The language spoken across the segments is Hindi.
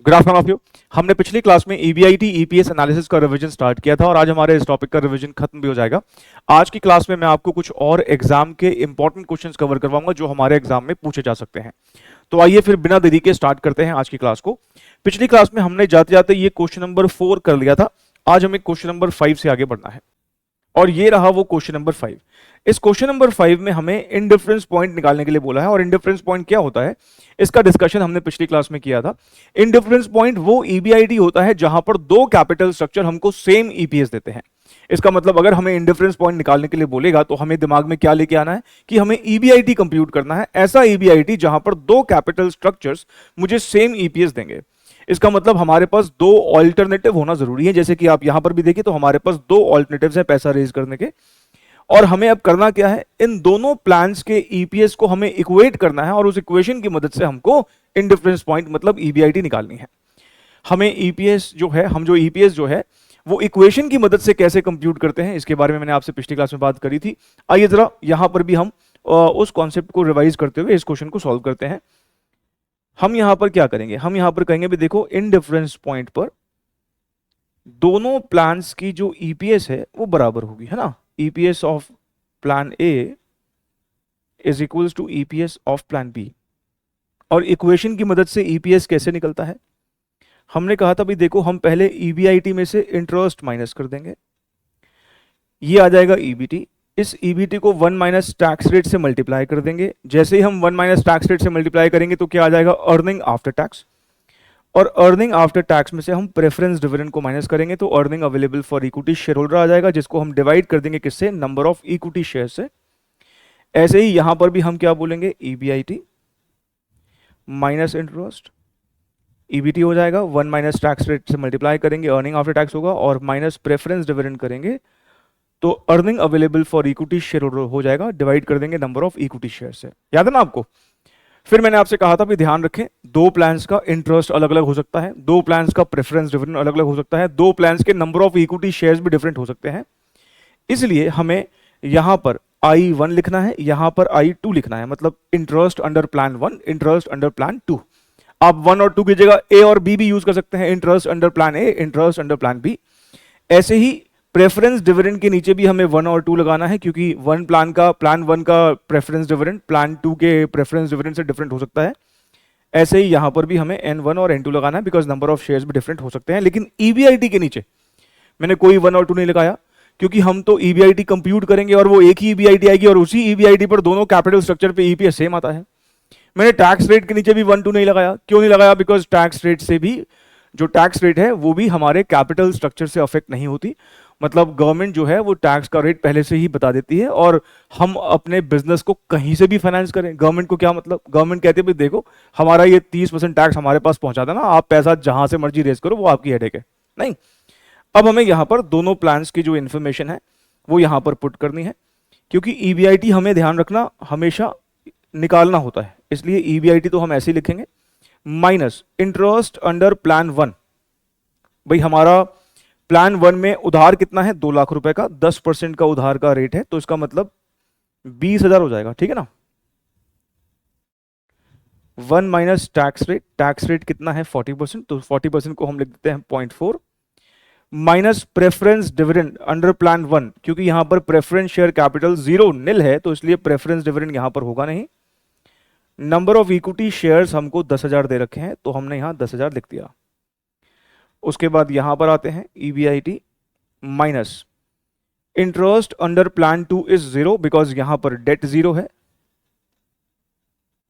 Good afternoon of you. हमने पिछली क्लास में ईबीआईटी ईपीएस एनालिसिस का रिवीजन स्टार्ट किया था और आज हमारे इस टॉपिक का रिवीजन खत्म भी हो जाएगा। आज की क्लास में मैं आपको कुछ और एग्जाम के इंपॉर्टेंट क्वेश्चंस कवर करवाऊंगा जो हमारे एग्जाम में पूछे जा सकते हैं। तो आइए फिर बिना देरी के स्टार्ट करते हैं आज की क्लास को। पिछली क्लास में हमने जाते जाते ये क्वेश्चन नंबर 4 कर लिया था। आज हमें क्वेश्चन नंबर 5 से आगे बढ़ना है और ये रहा वो क्वेश्चन नंबर 5। इस क्वेश्चन नंबर 5 में हमें इंडिफरेंस पॉइंट निकालने के लिए बोला है और इंडिफरेंस पॉइंट क्या होता है इसका डिस्कशन हमने पिछली क्लास में किया था। इंडिफरेंस पॉइंट वो ईबीआईटी होता है जहां पर दो कैपिटल स्ट्रक्चर हमको सेम ईपीएस देते हैं। इसका मतलब अगर हमें इंडिफरेंस पॉइंट निकालने के लिए बोलेगा तो हमें दिमाग में क्या लेके आना है कि हमें ईबीआईटी कंप्यूट करना है, ऐसा ईबीआईटी जहां पर दो कैपिटल स्ट्रक्चर्स मुझे सेम ईपीएस देंगे। इसका मतलब हमारे पास दो ऑल्टरनेटिव होना जरूरी है। जैसे कि आप यहां पर भी देखिए तो हमारे पास दो ऑल्टरनेटिव्स हैं पैसा रेज करने के, और हमें अब करना क्या है, इन दोनों प्लान्स के ईपीएस को हमें इक्वेट करना है और उस इक्वेशन की मदद से हमको इंडिफरेंस पॉइंट मतलब ईबीआईटी निकालनी है। हमें ईपीएस जो है, हम जो ईपीएस जो है वो इक्वेशन की मदद से कैसे कंप्यूट करते हैं इसके बारे में मैंने आपसे पिछली क्लास में बात करी थी। आइए जरा यहां पर भी हम उस कॉन्सेप्ट को रिवाइज करते हुए इस क्वेश्चन को सॉल्व करते हैं। हम यहां पर क्या करेंगे, हम यहां पर कहेंगे भी देखो इंडिफरेंस पॉइंट पर दोनों प्लान्स की जो ईपीएस है वो बराबर होगी, है ना। EPS of plan A is equals to EPS of plan B. और इक्वेशन की मदद से ईपीएस कैसे निकलता है, हमने कहा था भी देखो हम पहले ईबीआईटी में से इंटरेस्ट माइनस कर देंगे, ये आ जाएगा ईबीटी। इस ईबीटी को 1 माइनस टैक्स रेट से मल्टीप्लाई कर देंगे। जैसे ही हम 1 माइनस टैक्स रेट से मल्टीप्लाई करेंगे तो क्या आ जाएगा, अर्निंग आफ्टर टैक्स। और अर्निंग आफ्टर टैक्स में से हम प्रेफरेंस डिविडेंड को माइनस करेंगे तो earning available for equity shareholder आ जाएगा, जिसको हम डिवाइड कर देंगे किससे, नंबर ऑफ इक्विटी शेयर से। ऐसे ही यहां पर भी हम क्या बोलेंगे, ईबीआईटी माइनस इंटरेस्ट, ईबीटी हो जाएगा 1 माइनस टैक्स रेट से मल्टीप्लाई करेंगे, अर्निंग आफ्टर टैक्स होगा, और माइनस प्रेफरेंस डिविडेंड करेंगे तो earning available for equity share holder हो जाएगा, डिवाइड कर देंगे नंबर ऑफ इक्विटी शेयर से। याद है ना आपको। फिर मैंने आपसे कहा था भी ध्यान रखें दो प्लान्स का इंटरेस्ट अलग अलग हो सकता है, दो प्लान्स का प्रेफरेंस डिविडेंड अलग अलग हो सकता है, दो प्लान्स के नंबर ऑफ इक्विटी शेयर्स भी डिफरेंट हो सकते हैं। इसलिए हमें यहां पर I1 लिखना है, यहां पर I2 लिखना है, मतलब interest under plan 1, interest under plan 2। आप 1 और 2 की जगह A और B भी यूज कर सकते हैं, interest under plan A, interest under plan B। ऐसे ही प्रेफरेंस डिविडेंड के नीचे भी हमें 1 और 2 लगाना है, क्योंकि प्लान 1 का प्रेफरेंस डिविडेंड प्लान 2 के प्रेफरेंस डिविडेंड से डिफरेंट हो सकता है। ऐसे ही यहां पर भी हमें N1 और N2 लगाना है, बिकॉज नंबर ऑफ शेयर्स भी डिफरेंट हो सकते हैं। लेकिन ईबीआईटी के नीचे मैंने कोई 1 और 2 नहीं लगाया, क्योंकि हम तो ईबीआईटी कंप्यूट करेंगे और वो एक ही ईबीआईटी आएगी और उसी ईबीआईटी पर दोनों कैपिटल स्ट्रक्चर पे ईपीएस सेम आता है। मैंने टैक्स रेट के नीचे भी 1 2 नहीं लगाया। क्यों नहीं लगाया, बिकॉज टैक्स रेट से भी जो टैक्स रेट है वो भी हमारे कैपिटल स्ट्रक्चर से अफेक्ट नहीं होती। मतलब गवर्नमेंट जो है वो टैक्स का रेट पहले से ही बता देती है और हम अपने बिजनेस को कहीं से भी फाइनेंस करें। गवर्नमेंट को क्या मतलब, गवर्नमेंट कहती है भाई देखो हमारा ये 30% टैक्स हमारे पास पहुंचा देना, आप पैसा जहां से मर्जी रेज करो, वो आपकी हेडेक है। नहीं, अब हमें यहां पर दोनों प्लान्स की जो इन्फॉर्मेशन है वो यहां पर पुट करनी है, क्योंकि ईबीआईटी हमें ध्यान रखना हमेशा निकालना होता है। इसलिए ईबीआईटी तो हम ऐसे ही लिखेंगे, माइनस इंटरेस्ट अंडर प्लान 1। भाई हमारा प्लान 1 में उधार कितना है, 2 लाख रुपए का, 10% का उधार का रेट है, तो इसका मतलब 20,000 हो जाएगा, ठीक है ना। 1 माइनस टैक्स रेट कितना है 40%, तो 40% को हम लिख देते हैं 0.4, minus preference dividend under plan 1, क्योंकि यहां पर प्रेफरेंस शेयर कैपिटल 0 निल है तो इसलिए प्रेफरेंस डिविडेंड यहां पर होगा नहीं। नंबर ऑफ इक्विटी शेयर्स हमको 10,000 दे रखे हैं तो हमने यहां 10,000 लिख दिया। उसके बाद यहां पर आते हैं EBIT minus interest under plan 2 is 0, because यहां पर डेट 0 है।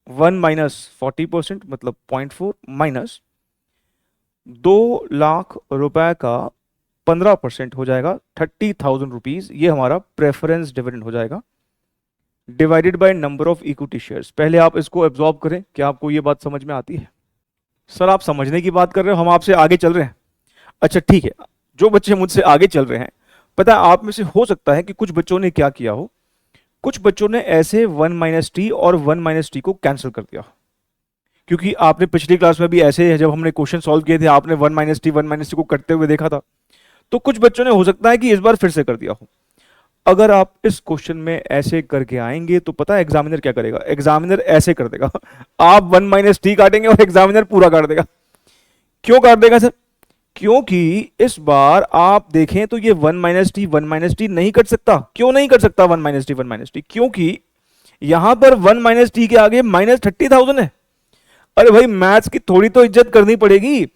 1 माइनस 40% मतलब 0.4 माइनस 2 लाख रुपए का 15% हो जाएगा 30,000 रुपीज। ये हमारा प्रेफरेंस डिविडेंड हो जाएगा, divided by number of equity shares. पहले आप इसको एब्जॉर्ब करें, क्या आपको ये बात समझ में आती है। सर आप समझने की बात कर रहे हो, हम आपसे आगे चल रहे हैं। अच्छा ठीक है, जो बच्चे मुझसे आगे चल रहे हैं, पता है आप में से हो सकता है कि कुछ बच्चों ने क्या किया हो, कुछ बच्चों ने ऐसे 1 माइनस टी और 1 माइनस टी को कैंसिल कर दिया, क्योंकि आपने पिछली क्लास में भी ऐसे जब हमने क्वेश्चन सॉल्व किए थे आपने 1 माइनस टी को करते हुए देखा था। तो कुछ बच्चों ने हो सकता है कि इस बार फिर से कर दिया हो। अगर आप इस क्वेश्चन में ऐसे करके आएंगे तो पता है एग्जामिनर क्या करेगा, एग्जामिनर ऐसे कर देगा, आप 1 माइनस टी काटेंगे और एग्जामिनर पूरा काट देगा। क्यों काट देगा सर? क्योंकि इस बार आप देखें तो ये 1 - t नहीं कट सकता। क्यों नहीं कट सकता 1 - t? क्योंकि यहां पर 1 - t के आगे -30,000 है। अरे भाई मैथ्स की थोड़ी तो इज्जत करनी पड़ेगी।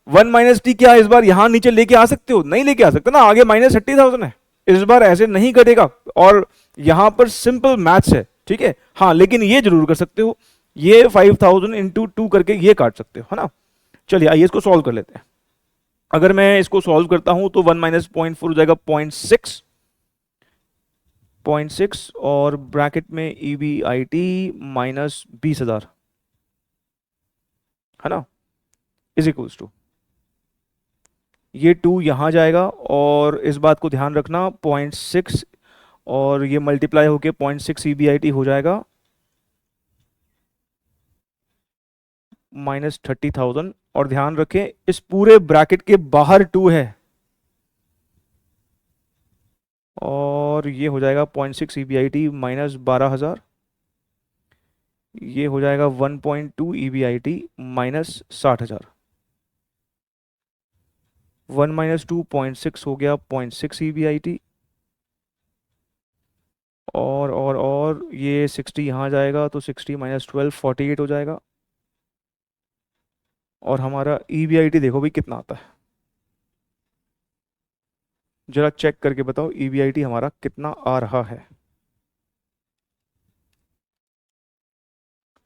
1 - t क्या इस बार यहां नीचे लेके आ सकते हो? नहीं लेके आ सकते ना, आगे -30,000 है। इस बार ऐसे नहीं कटेगा और यहां पर सिंपल मैथ्स है, ठीक है। हाँ लेकिन ये जरूर कर सकते हो, ये 5000 इंटू 2 करके ये काट सकते हो, है ना। चलिए आइए इसको सॉल्व कर लेते हैं। अगर मैं इसको सॉल्व करता हूं तो 1 - 0.4 हो जाएगा 0.6 और ब्रैकेट में EBIT -20,000, है ना, इज इक्वल्स टू ये 2 यहां जाएगा और इस बात को ध्यान रखना 0.6 और ये मल्टीप्लाई होके 0.6 EBIT हो जाएगा -30,000। और ध्यान रखें इस पूरे ब्रैकेट के बाहर 2 है और ये हो जाएगा 0.6 EBIT -12,000। ये हो जाएगा 1.2 EBIT -60,000। 1 - 2 0.6 हो गया 0.6 EBIT और ये 60 यहाँ जाएगा तो 60 - 12 48 हो जाएगा। और हमारा EBIT देखो भाई कितना आता है, जरा चेक करके बताओ EBIT हमारा कितना आ रहा है।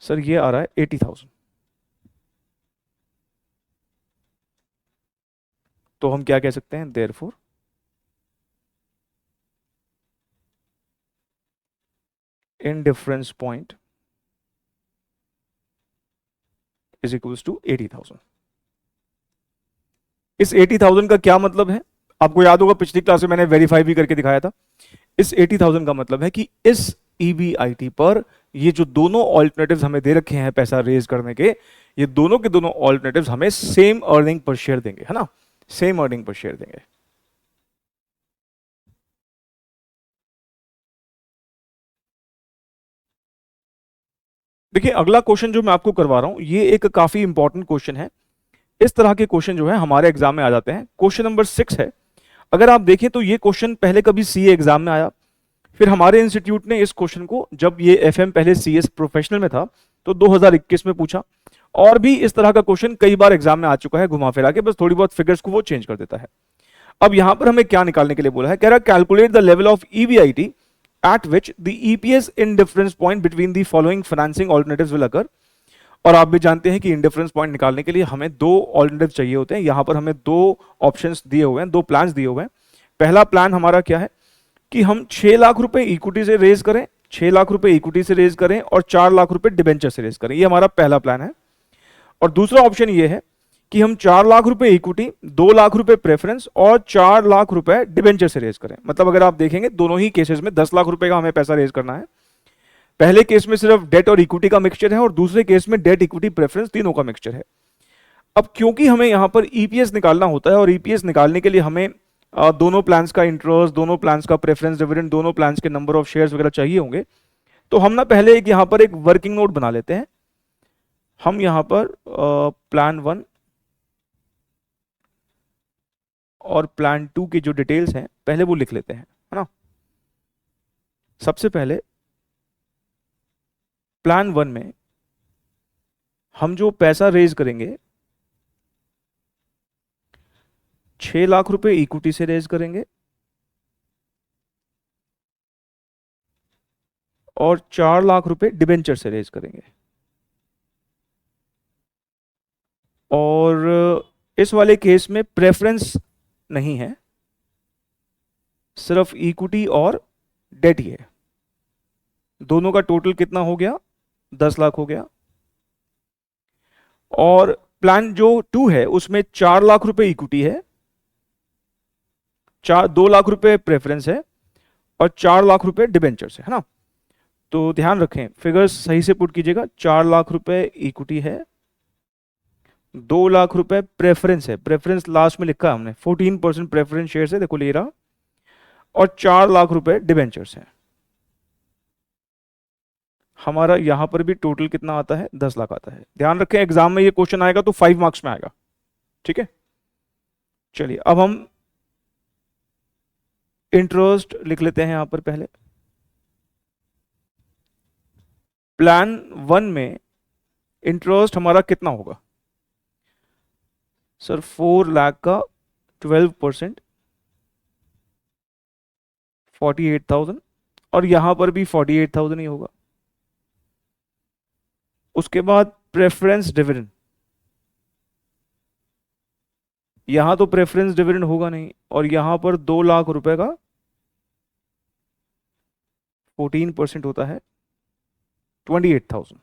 सर ये आ रहा है 80,000। तो हम क्या कह सकते हैं, therefore indifference point is equals to 80,000। इस 80,000 का क्या मतलब है? आपको याद होगा पिछली क्लास में मैंने वेरीफाई भी करके दिखाया था। इस 80,000 का मतलब है कि इस EBIT पर ये जो दोनों ऑल्टरनेटिव्स हमें दे रखे हैं पैसा रेज करने के, ये दोनों के दोनों ऑल्टरनेटिव्स हमें सेम अर्निंग पर शेयर देंगे, है ना, सेम अर्निंग पर शेयर देंगे। देखिए अगला क्वेश्चन जो मैं आपको करवा रहा हूं ये एक काफी इंपॉर्टेंट क्वेश्चन है। इस तरह के क्वेश्चन जो है हमारे एग्जाम में आ जाते हैं। क्वेश्चन नंबर 6 है। अगर आप देखें तो ये क्वेश्चन पहले कभी CA एग्जाम में आया, फिर हमारे इंस्टीट्यूट ने इस क्वेश्चन को, जब ये FM पहले CS प्रोफेशनल में था तो 2021 में पूछा, और भी इस तरह का क्वेश्चन कई बार एग्जाम में आ चुका है घुमा फिरा के, बस थोड़ी बहुत फिगर्स को वो चेंज कर देता है। अब यहां पर हमें क्या निकालने के लिए बोला है, कह रहा है calculate the level of EBIT eight which the EPS indifference point between the following financing alternatives will occur. और आप भी जानते हैं कि इंडिफरेंस पॉइंट निकालने के लिए हमें दो ऑल्टरनेटिव चाहिए होते हैं। यहां पर हमें दो ऑप्शंस दिए हुए हैं, दो प्लान्स दिए हुए हैं। पहला प्लान हमारा क्या है कि हम 6 लाख रुपए इक्विटी से रेज करें, 6 लाख रुपए इक्विटी से रेज करें और 4 लाख रुपए डिबेंचर से रेज करें, ये हमारा पहला प्लान है। और दूसरा ऑप्शन ये है कि हम 4 लाख रुपए इक्विटी, 2 लाख रुपए प्रेफरेंस और 4 लाख रुपए डिबेंचर से रेज करें। मतलब अगर आप देखेंगे दोनों ही केसेस में 10 लाख रुपए का हमें पैसा रेज करना है। पहले केस में सिर्फ डेट और इक्विटी का मिक्सचर है और दूसरे केस में डेट इक्विटी प्रेफरेंस तीनों का मिक्सचर है। अब क्योंकि हमें यहां पर ईपीएस निकालना होता है और ईपीएस निकालने के लिए हमें दोनों प्लान्स का इंटरेस्ट, दोनों प्लान्स का प्रेफरेंस डिविडेंड, दोनों प्लान्स के नंबर ऑफ शेयर्स वगैरह चाहिए होंगे, तो हम ना पहले एक यहां पर एक वर्किंग नोट बना लेते हैं। हम यहां पर प्लान 1 और प्लान 2 की जो डिटेल्स हैं पहले वो लिख लेते हैं, है ना। सबसे पहले प्लान 1 में हम जो पैसा रेज करेंगे 6 लाख रुपए इक्विटी से रेज करेंगे और 4 लाख रुपए डिबेंचर से रेज करेंगे। और इस वाले केस में प्रेफरेंस नहीं है, सिर्फ इक्विटी और डेट ही है। दोनों का टोटल कितना हो गया, 10 लाख हो गया। और प्लान जो 2 है उसमें 4 लाख रुपए इक्विटी है, 2 लाख रुपए प्रेफरेंस है और 4 लाख रुपए डिबेंचर्स है ना। तो ध्यान रखें, फिगर्स सही से पुट कीजिएगा। 4 लाख रुपए इक्विटी है, 2 लाख रुपए प्रेफरेंस है, प्रेफरेंस लास्ट में लिखा है हमने, 14% प्रेफरेंस शेयर है, देखो ले रहा, और 4 लाख रुपए डिबेंचर्स है। हमारा यहां पर भी टोटल कितना आता है, 10 लाख आता है। ध्यान रखें एग्जाम में ये क्वेश्चन आएगा तो 5 मार्क्स में आएगा, ठीक है, चलिए अब हम इंटरेस्ट लिख लेते हैं यहां पर पहले। प्लान 1 में इंटरेस्ट हमारा कितना होगा सर? 4 लाख का 12%, 48,000, और यहां पर भी 48,000 ही होगा। उसके बाद प्रेफरेंस डिविडेंड, यहां तो प्रेफरेंस डिविडेंड होगा नहीं, और यहां पर 2 लाख रुपए का 14% होता है 28,000।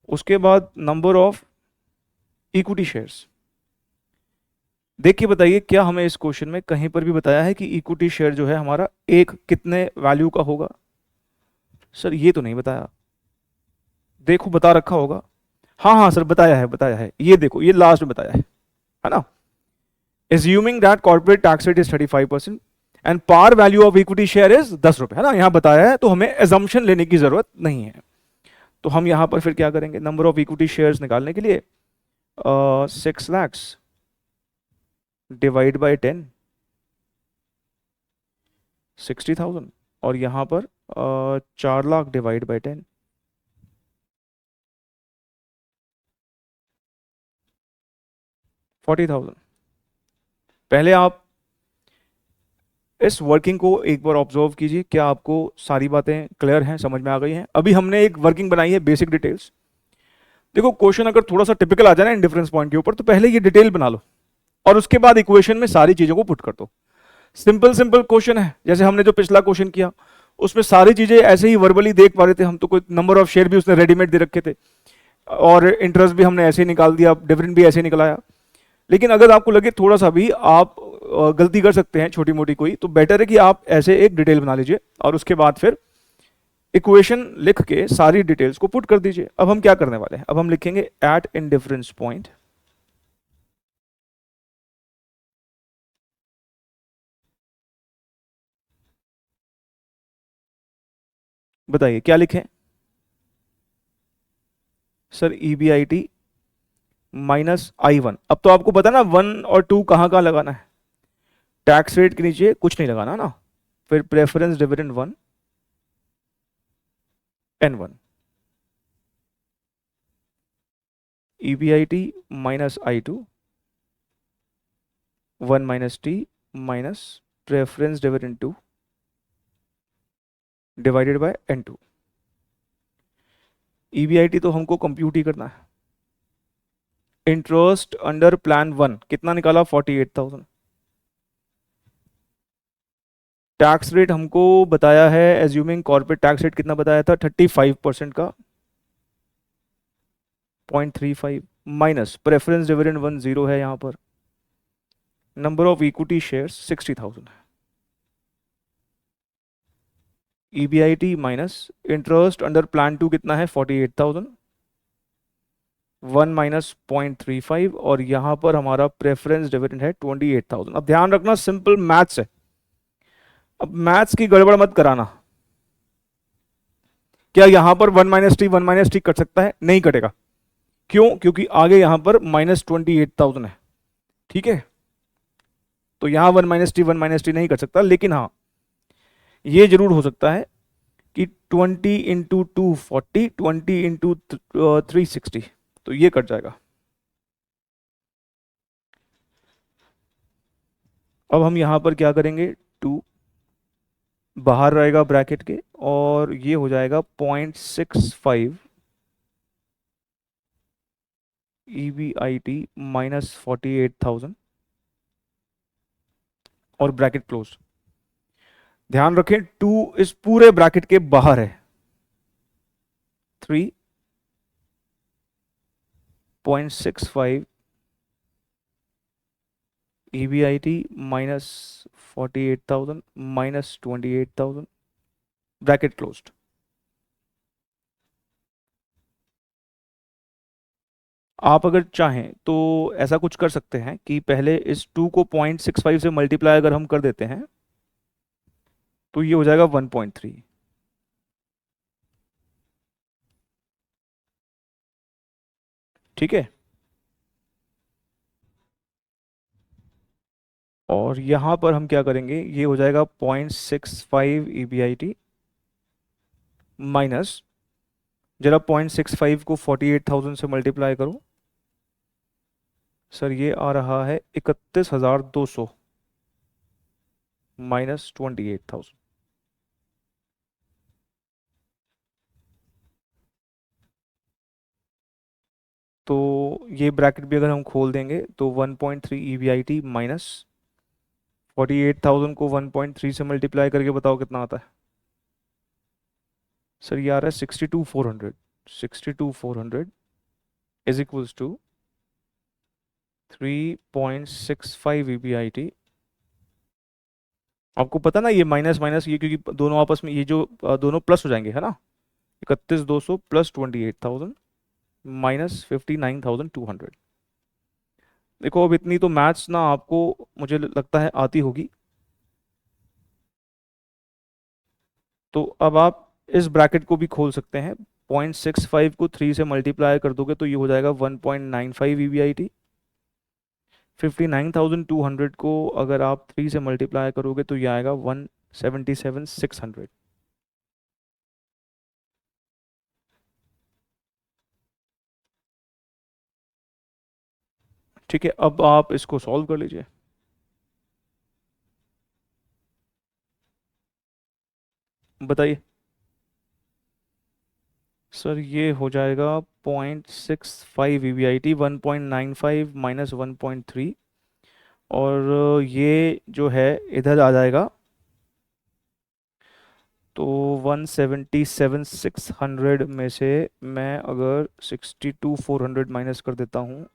उसके बाद नंबर ऑफ इक्विटी शेयर्स, देखिए बताइए क्या हमें इस क्वेश्चन में कहीं पर भी बताया है कि इक्विटी शेयर जो है हमारा एक कितने वैल्यू का होगा? सर ये तो नहीं बताया, देखो बता रखा होगा। हाँ हाँ सर बताया है, बताया है, ये देखो ये लास्ट में बताया है ना। Assuming that corporate tax rate is 35% and par value of equity share is 10 रुपए, है ना, यहां बताया है, तो हमें एजम्पशन लेने की जरूरत नहीं है। तो हम यहां पर फिर क्या करेंगे, नंबर ऑफ इक्विटी शेयर्स निकालने के लिए 6 लैक्स डिवाइड बाई 10, 60,000, और यहां पर 4 लाख डिवाइड बाई 10, 40,000। पहले आप इस वर्किंग को एक बार ऑब्जर्व कीजिए, क्या आपको सारी बातें क्लियर हैं, समझ में आ गई हैं? अभी हमने एक वर्किंग बनाई है बेसिक डिटेल्स। देखो क्वेश्चन अगर थोड़ा सा टिपिकल आ जाए ना इंडिफरेंस पॉइंट के ऊपर, तो पहले ये डिटेल बना लो और उसके बाद इक्वेशन में सारी चीजों को पुट कर दो। सिंपल सिंपल क्वेश्चन है, जैसे हमने जो पिछला क्वेश्चन किया उसमें सारी चीजें ऐसे ही वर्बली देख पा रहे थे हम, तो कोई नंबर ऑफ शेयर भी उसने रेडीमेड दे रखे थे और इंटरेस्ट भी हमने ऐसे ही निकाल दिया, डिविडेंड भी ऐसे ही निकलाया। लेकिन अगर आपको लगे थोड़ा सा भी आप गलती कर सकते हैं छोटी मोटी कोई, तो बेटर है कि आप ऐसे एक डिटेल बना लीजिए और उसके बाद फिर इक्वेशन लिख के सारी डिटेल्स को पुट कर दीजिए। अब हम क्या करने वाले हैं, अब हम लिखेंगे एट इंडिफरेंस पॉइंट, बताइए क्या लिखें सर? EBIT minus I1। अब तो आपको पता ना 1 और 2 कहां कहां लगाना है, टैक्स रेट के नीचे कुछ नहीं लगाना ना। फिर preference dividend 1 N1, EBIT minus I2 1 minus T minus preference dividend 2 divided by N2। EBIT तो हमको कंप्यूट ही करना है। इंटरेस्ट अंडर प्लान 1 कितना निकाला? 48,000। टैक्स रेट हमको बताया है, एज्यूमिंग कॉर्पोरेट टैक्स रेट कितना बताया था? 35% का 0.35 माइनस प्रेफरेंस डिविडेंड 1 0 है यहां पर। नंबर ऑफ इक्विटी शेयर्स 60,000 है। EBIT minus interest under plan 2 कितना है? 48,000, 1 माइनस 0.35, और यहां पर हमारा प्रेफरेंस डिविडेंड है 28,000। अब ध्यान रखना सिंपल मैथ्स है, अब मैथ्स की गड़बड़ मत कराना। क्या यहां पर 1 - T कट सकता है? नहीं कटेगा। क्यों? क्योंकि आगे यहां पर -28,000 है, ठीक है। तो यहां 1 - T नहीं कर सकता, लेकिन हाँ ये जरूर हो सकता है कि 20 इंटू 240, 20 इंटू 360, तो ये कट जाएगा। अब हम यहां पर क्या करेंगे, 2 बाहर रहेगा ब्रैकेट के, और ये हो जाएगा 0.65 EBIT माइनस 48,000 और ब्रैकेट क्लोज। ध्यान रखें 2 इस पूरे ब्रैकेट के बाहर है, 3.65 EBIT minus 48,000 minus 28,000 bracket closed. आप अगर चाहें तो ऐसा कुछ कर सकते हैं कि पहले इस 2 को 0.65 से मल्टीप्लाई अगर हम कर देते हैं तो ये हो जाएगा 1.3। ठीक है, और यहां पर हम क्या करेंगे, ये हो जाएगा 0.65 EBIT माइनस, जरा 0.65 को 48,000 से मल्टीप्लाई करो सर, ये आ रहा है 31,200 माइनस 28,000। तो ये ब्रैकेट भी अगर हम खोल देंगे तो 1.3 EBIT माइनस 48,000 को 1.3 से मल्टीप्लाई करके बताओ कितना आता है सर, ये आ रहा है 62,400। 62,400 इज इक्वल्स टू 3.65 EBIT। आपको पता ना ये माइनस माइनस ये, क्योंकि दोनों आपस में ये जो दोनों प्लस हो जाएंगे है ना, 31,200 प्लस 28,000 माइनस 59,200। देखो अब इतनी तो मैथ्स ना आपको मुझे लगता है आती होगी, तो अब आप इस ब्रैकेट को भी खोल सकते हैं। 0.65 को 3 से मल्टीप्लाई कर दोगे तो ये हो जाएगा 1.95 EBIT। 59,200 को अगर आप 3 से मल्टीप्लाई करोगे तो ये आएगा 177,600। ठीक है, अब आप इसको सॉल्व कर लीजिए। बताइए सर, ये हो जाएगा 0.65 EBIT, 1.95 माइनस 1.3, और ये जो है इधर आ जाएगा तो 177,600 में से मैं अगर 62,400 माइनस कर देता हूँ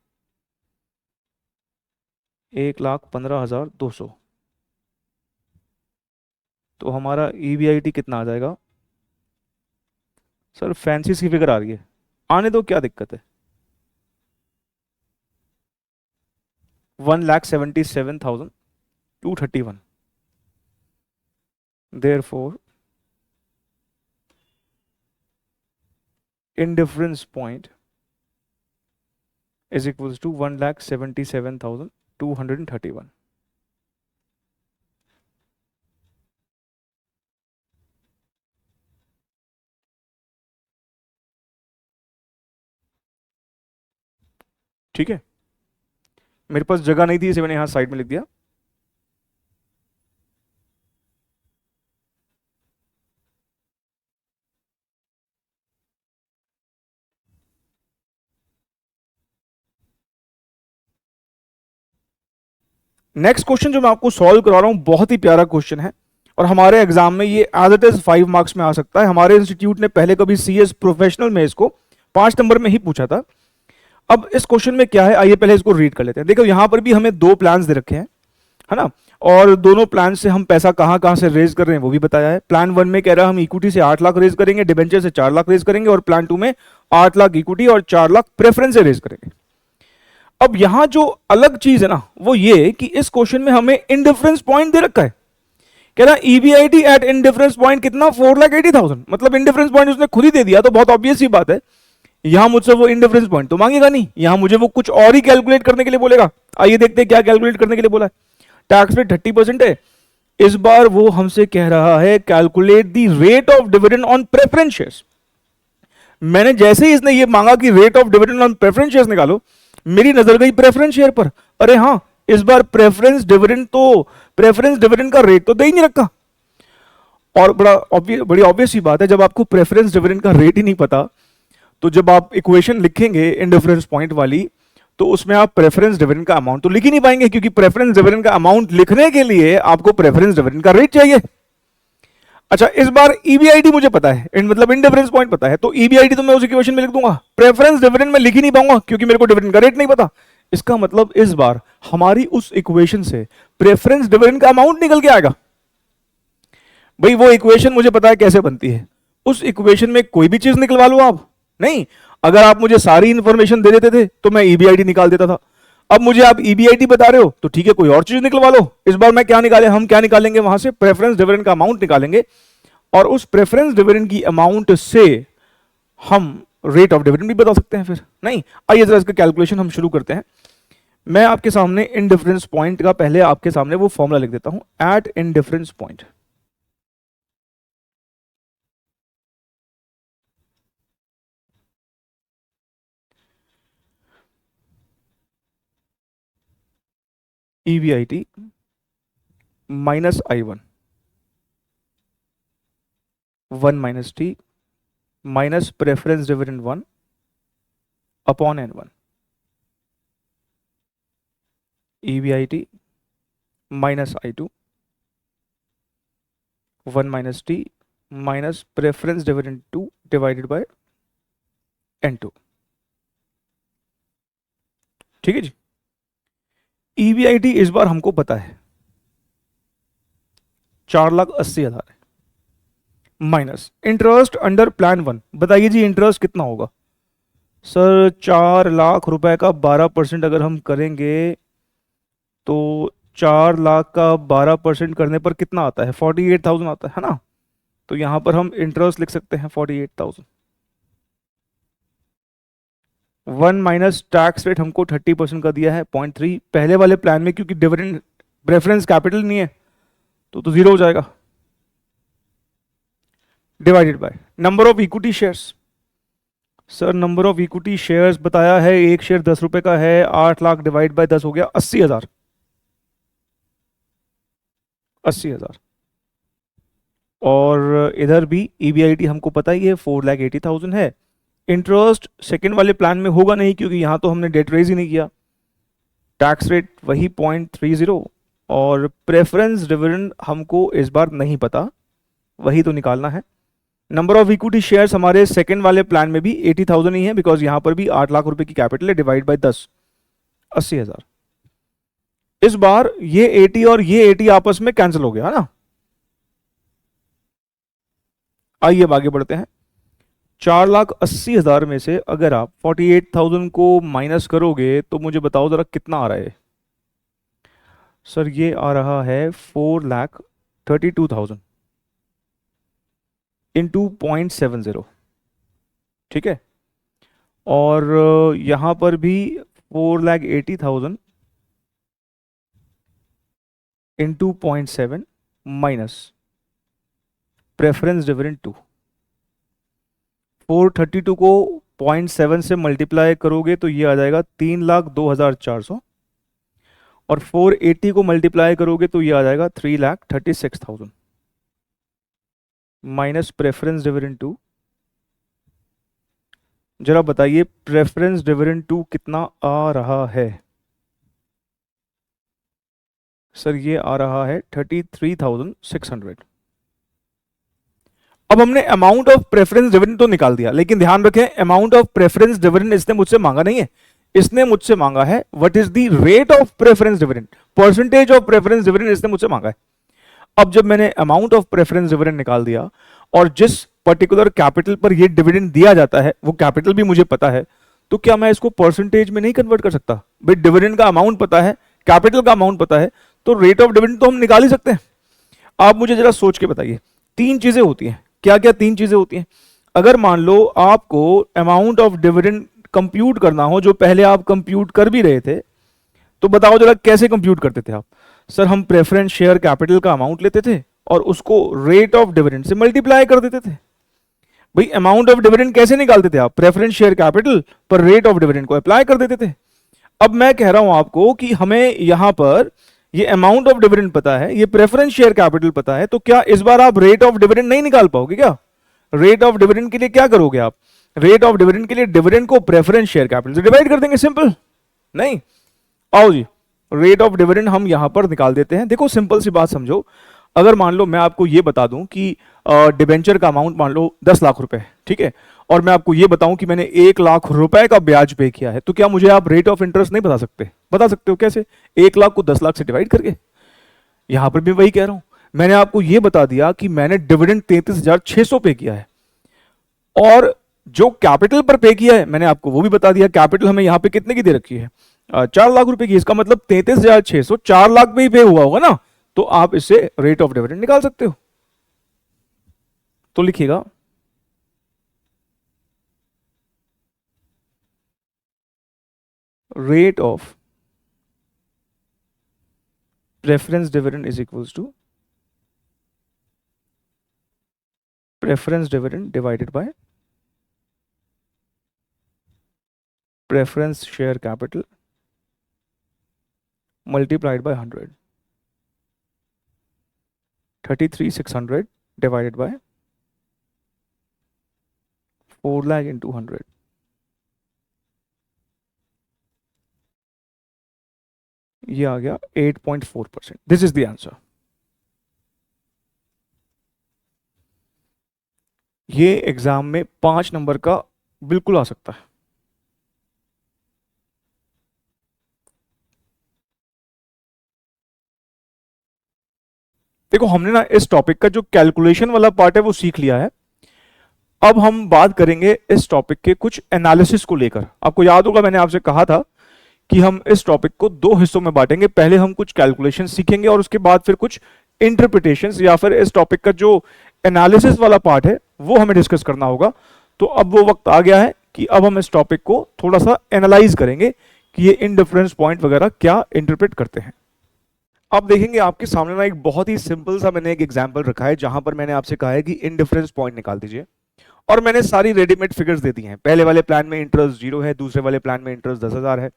1,15,200, तो हमारा EBIT कितना आ जाएगा सर? फैंसी सी फिगर आ रही है, आने दो, क्या दिक्कत है। 1,77,231। Therefore, indifference point is equals to 1,77,231। ठीक है, मेरे पास जगह नहीं थी इसे मैंने यहां साइड में लिख दिया। नेक्स्ट क्वेश्चन जो मैं आपको सॉल्व करा रहा हूं बहुत ही प्यारा क्वेश्चन है, और हमारे एग्जाम में ये एज इट इज 5 मार्क्स में आ सकता है। हमारे इंस्टीट्यूट ने पहले कभी CS प्रोफेशनल में इसको 5 नंबर में ही पूछा था। अब इस क्वेश्चन में क्या है, आइए पहले इसको रीड कर लेते हैं। देखो यहां पर भी हमें 2 प्लान्स दे रखे हैं, है ना, और दोनों प्लान से हम पैसा कहां कहां से रेज कर रहे हैं वो भी बताया है। प्लान 1 में कह रहा है हम इक्विटी से 8 लाख रेज करेंगे, डिबेंचर से 4 लाख रेज करेंगे, और प्लान 2 में 8 लाख इक्विटी और 4 लाख प्रेफरेंस से रेज करेंगे। अब यहां जो अलग चीज है ना वो ये कि इस क्वेश्चन में हमें इंडिफरेंस पॉइंट दे रखा है। कह रहा EBIT एट इंडिफरेंस पॉइंट कितना, 4,80,000, मतलब इंडिफरेंस पॉइंट उसने खुद ही दे दिया, तो बहुत ऑब्वियस सी बात है यहां मुझसे वो इंडिफरेंस पॉइंट तो मांगेगा नहीं, यहां मुझे वो कुछ और ही कैलकुलेट करने के लिए बोलेगा। आइए देखते हैं क्या कैलकुलेट करने के लिए बोला है। टैक्स रेट 30% है, इस बार वो हमसे कह रहा है calculate the rate of dividend on preference shares. मैंने जैसे ही इसने ये मांगा कि rate of dividend on preference shares निकालो, मेरी नजर गई प्रेफरेंस शेयर पर। अरे हाँ, इस बार प्रेफरेंस डिविडेंड का रेट तो दे ही नहीं रखा। और बड़ी ऑब्वियस सी बात है, जब आपको प्रेफरेंस डिविडेंड का रेट ही नहीं पता तो जब आप इक्वेशन लिखेंगे इंडिफरेंस पॉइंट वाली तो उसमें आप प्रेफरेंस डिविडेंड का अमाउंट तो लिख ही नहीं पाएंगे, क्योंकि प्रेफरेंस डिविडेंड का अमाउंट लिखने के लिए आपको प्रेफरेंस डिविडेंड का रेट चाहिए। अच्छा, इस बार EBIT मुझे पता है, मतलब इंडिफरेंस पॉइंट पता है, तो EBIT तो मैं उस इक्वेशन में लिख दूंगा, प्रेफरेंस डिविडेंड में लिख ही नहीं पाऊंगा क्योंकि मेरे को डिविडेंड का रेट नहीं पता। इसका मतलब इस बार हमारी उस इक्वेशन से प्रेफरेंस डिविडेंड का अमाउंट निकल के आएगा। भाई वो इक्वेशन मुझे पता है कैसे बनती है, उस इक्वेशन में कोई भी चीज निकलवा लो आप, नहीं, अगर आप मुझे सारी इंफॉर्मेशन दे देते थे तो मैं EBIT निकाल देता था। अब मुझे आप EBIT बता रहे हो तो ठीक है, कोई और चीज निकलवा लो। इस बार मैं क्या निकाले, हम क्या निकालेंगे वहां से, प्रेफरेंस डिविडेंड का अमाउंट निकालेंगे, और उस प्रेफरेंस डिविडेंड की अमाउंट से हम रेट ऑफ डिविडेंड भी बता सकते हैं फिर, नहीं? आइए जरा इसका कैलकुलेशन हम शुरू करते हैं। मैं आपके सामने इन डिफरेंस पॉइंट का पहले आपके सामने वो फॉर्मूला लिख देता हूं, at indifference point. EBIT minus I1 1 minus T minus preference dividend 1 upon N1। EBIT minus I2 1 minus T minus preference dividend 2 divided by N2। ठीक है जी। EBIT इस बार हमको पता है 4,80,000 है, माइनस इंटरेस्ट अंडर प्लान 1। बताइए जी इंटरेस्ट कितना होगा? सर 4 लाख रुपए का 12% अगर हम करेंगे तो 4 लाख का 12% करने पर कितना आता है? 48,000 आता है ना? तो यहां पर हम इंटरेस्ट लिख सकते हैं 48,000। 1 माइनस टैक्स रेट हमको 30% का दिया है 0.3। पहले वाले प्लान में क्योंकि डिविडेंड प्रेफरेंस कैपिटल नहीं है तो 0 हो जाएगा, divided by number of equity shares. Sir number of equity shares बताया है, एक शेयर 10 रुपए का है, 8 लाख डिवाइड बाय 10 हो गया 80,000। 80,000। और इधर भी EBIT हमको पता ही है 4,80,000 है। इंटरेस्ट सेकंड वाले प्लान में होगा नहीं क्योंकि यहां तो हमने डेट रेज ही नहीं किया। टैक्स रेट वही 0.30 और प्रेफरेंस डिविडेंड हमको इस बार नहीं पता, वही तो निकालना है। नंबर ऑफ इक्विटी शेयर्स हमारे सेकंड वाले प्लान में भी 80,000 ही है बिकॉज यहां पर भी 8 लाख रुपए की कैपिटल है, डिवाइड बाय 10 80,000। इस बार ये 80 और ये 80 आपस में कैंसिल हो गया है ना। आइए अब आगे बढ़ते हैं। 4,80,000 में से अगर आप 48,000 को माइनस करोगे तो मुझे बताओ जरा कितना आ रहा है? सर ये आ रहा है 4,32,000 इंटू 0.70। ठीक है, और यहां पर भी 4,80,000 इंटू 0.7 माइनस प्रेफरेंस डिविडेंड 2। 432 को 0.7 से मल्टीप्लाई करोगे तो ये आ जाएगा 3,02,400 और 480 को मल्टीप्लाई करोगे तो ये आ जाएगा 3,36,000 माइनस प्रेफरेंस डिविडेंड 2। जरा बताइए प्रेफरेंस डिविडेंड 2 कितना आ रहा है? सर ये आ रहा है 33,600। अब हमने अमाउंट ऑफ प्रेफरेंस डिविडेंड तो निकाल दिया, लेकिन ध्यान रखें अमाउंट ऑफ प्रेफरेंस डिविडेंड इसने मुझसे मांगा नहीं है, इसने मुझसे मांगा है what is the rate of preference dividend, percentage of preference dividend इसने मुझसे मांगा है। अब जब मैंने अमाउंट ऑफ प्रेफरेंस डिविडेंड निकाल दिया और जिस पर्टिकुलर कैपिटल पर ये डिविडेंड दिया जाता है वो कैपिटल भी मुझे पता है, तो क्या मैं इसको परसेंटेज में नहीं कन्वर्ट कर सकता? भाई डिविडेंड का अमाउंट पता है, कैपिटल का अमाउंट पता है, तो रेट ऑफ डिविडेंड तो हम निकाल ही सकते हैं। आप मुझे जरा सोच के बताइए, तीन चीजें होती हैं। क्या क्या तीन चीजें होती हैं? अगर मान लो आपको अमाउंट ऑफ डिविडेंड कंप्यूट करना हो, जो पहले आप कंप्यूट कर भी रहे थे, तो बताओ जरा कैसे कंप्यूट करते थे आप? सर हम प्रेफरेंस शेयर कैपिटल का अमाउंट लेते थे और उसको रेट ऑफ डिविडेंड से मल्टीप्लाई कर देते थे। भाई अमाउंट ऑफ डिविडेंड कैसे निकालते थे आप? प्रेफरेंस शेयर कैपिटल पर रेट ऑफ डिविडेंड को अप्लाई कर देते थे। अब मैं कह रहा हूं आपको कि हमें यहां पर ये अमाउंट ऑफ डिविडेंड पता है, ये प्रेफरेंस शेयर कैपिटल पता है, तो क्या इस बार आप रेट ऑफ डिविडेंड नहीं निकाल पाओगे क्या? रेट ऑफ डिविडेंड के लिए क्या करोगे आप? रेट ऑफ डिविडेंड के लिए डिविडेंड को प्रेफरेंस शेयर कैपिटल से डिवाइड कर देंगे, सिंपल। नहीं, आओ जी रेट ऑफ डिविडेंड हम यहां पर निकाल देते हैं। देखो सिंपल सी बात समझो, अगर मान लो मैं आपको ये बता दूं कि डिबेंचर का अमाउंट मान लो 10 लाख रुपए है, ठीक है, और मैं आपको ये बताऊं कि मैंने 1 लाख रुपए का ब्याज पे किया है, तो क्या मुझे आप रेट ऑफ इंटरेस्ट नहीं बता सकते? बता सकते हो कैसे? 1 लाख को 10 लाख से डिवाइड करके। यहां पर भी वही कह रहा हूं, मैंने आपको ये बता दिया कि मैंने डिविडेंड 33,600 पे किया है और जो कैपिटल पर पे किया है मैंने आपको वो भी बता दिया। कैपिटल हमें यहां पे कितने की दे रखी है? 4 लाख रुपए की। इसका मतलब 33,600 4 लाख पे ही पे हुआ होगा ना, तो आप इससे रेट ऑफ डिविडेंड निकाल सकते हो। तो लिखिएगा rate of preference dividend is equals to preference dividend divided by preference share capital multiplied by 100. 33,600 divided by 4 lakh into 100. ये आ गया 8.4%. This is the answer. ये एग्जाम में 5 नंबर का बिल्कुल आ सकता है. देखो हमने ना इस टॉपिक का जो कैलकुलेशन वाला पार्ट है वो सीख लिया है. अब हम बात करेंगे इस टॉपिक के कुछ एनालिसिस को लेकर. आपको याद होगा मैंने आपसे कहा था कि हम इस टॉपिक को 2 हिस्सों में बांटेंगे. पहले हम कुछ कैलकुलेशन सीखेंगे और उसके बाद फिर कुछ इंटरप्रिटेशंस या फिर इस टॉपिक का जो एनालिसिस वाला पार्ट है वो हमें डिस्कस करना होगा. तो अब वो वक्त आ गया है कि अब हम इस टॉपिक को थोड़ा सा एनालाइज करेंगे कि ये इनडिफरेंस पॉइंट वगैरह क्या इंटरप्रेट करते हैं. अब देखेंगे आपके सामने ना एक बहुत ही सिंपल सा मैंने एक एग्जांपल रखा है जहां पर मैंने आपसे कहा है कि इनडिफरेंस पॉइंट निकाल दीजिए और मैंने सारी रेडीमेड फिगर्स दे दी हैं. पहले वाले प्लान में इंटरेस्ट 0 है, दूसरे वाले प्लान में इंटरेस्ट 10,000 है,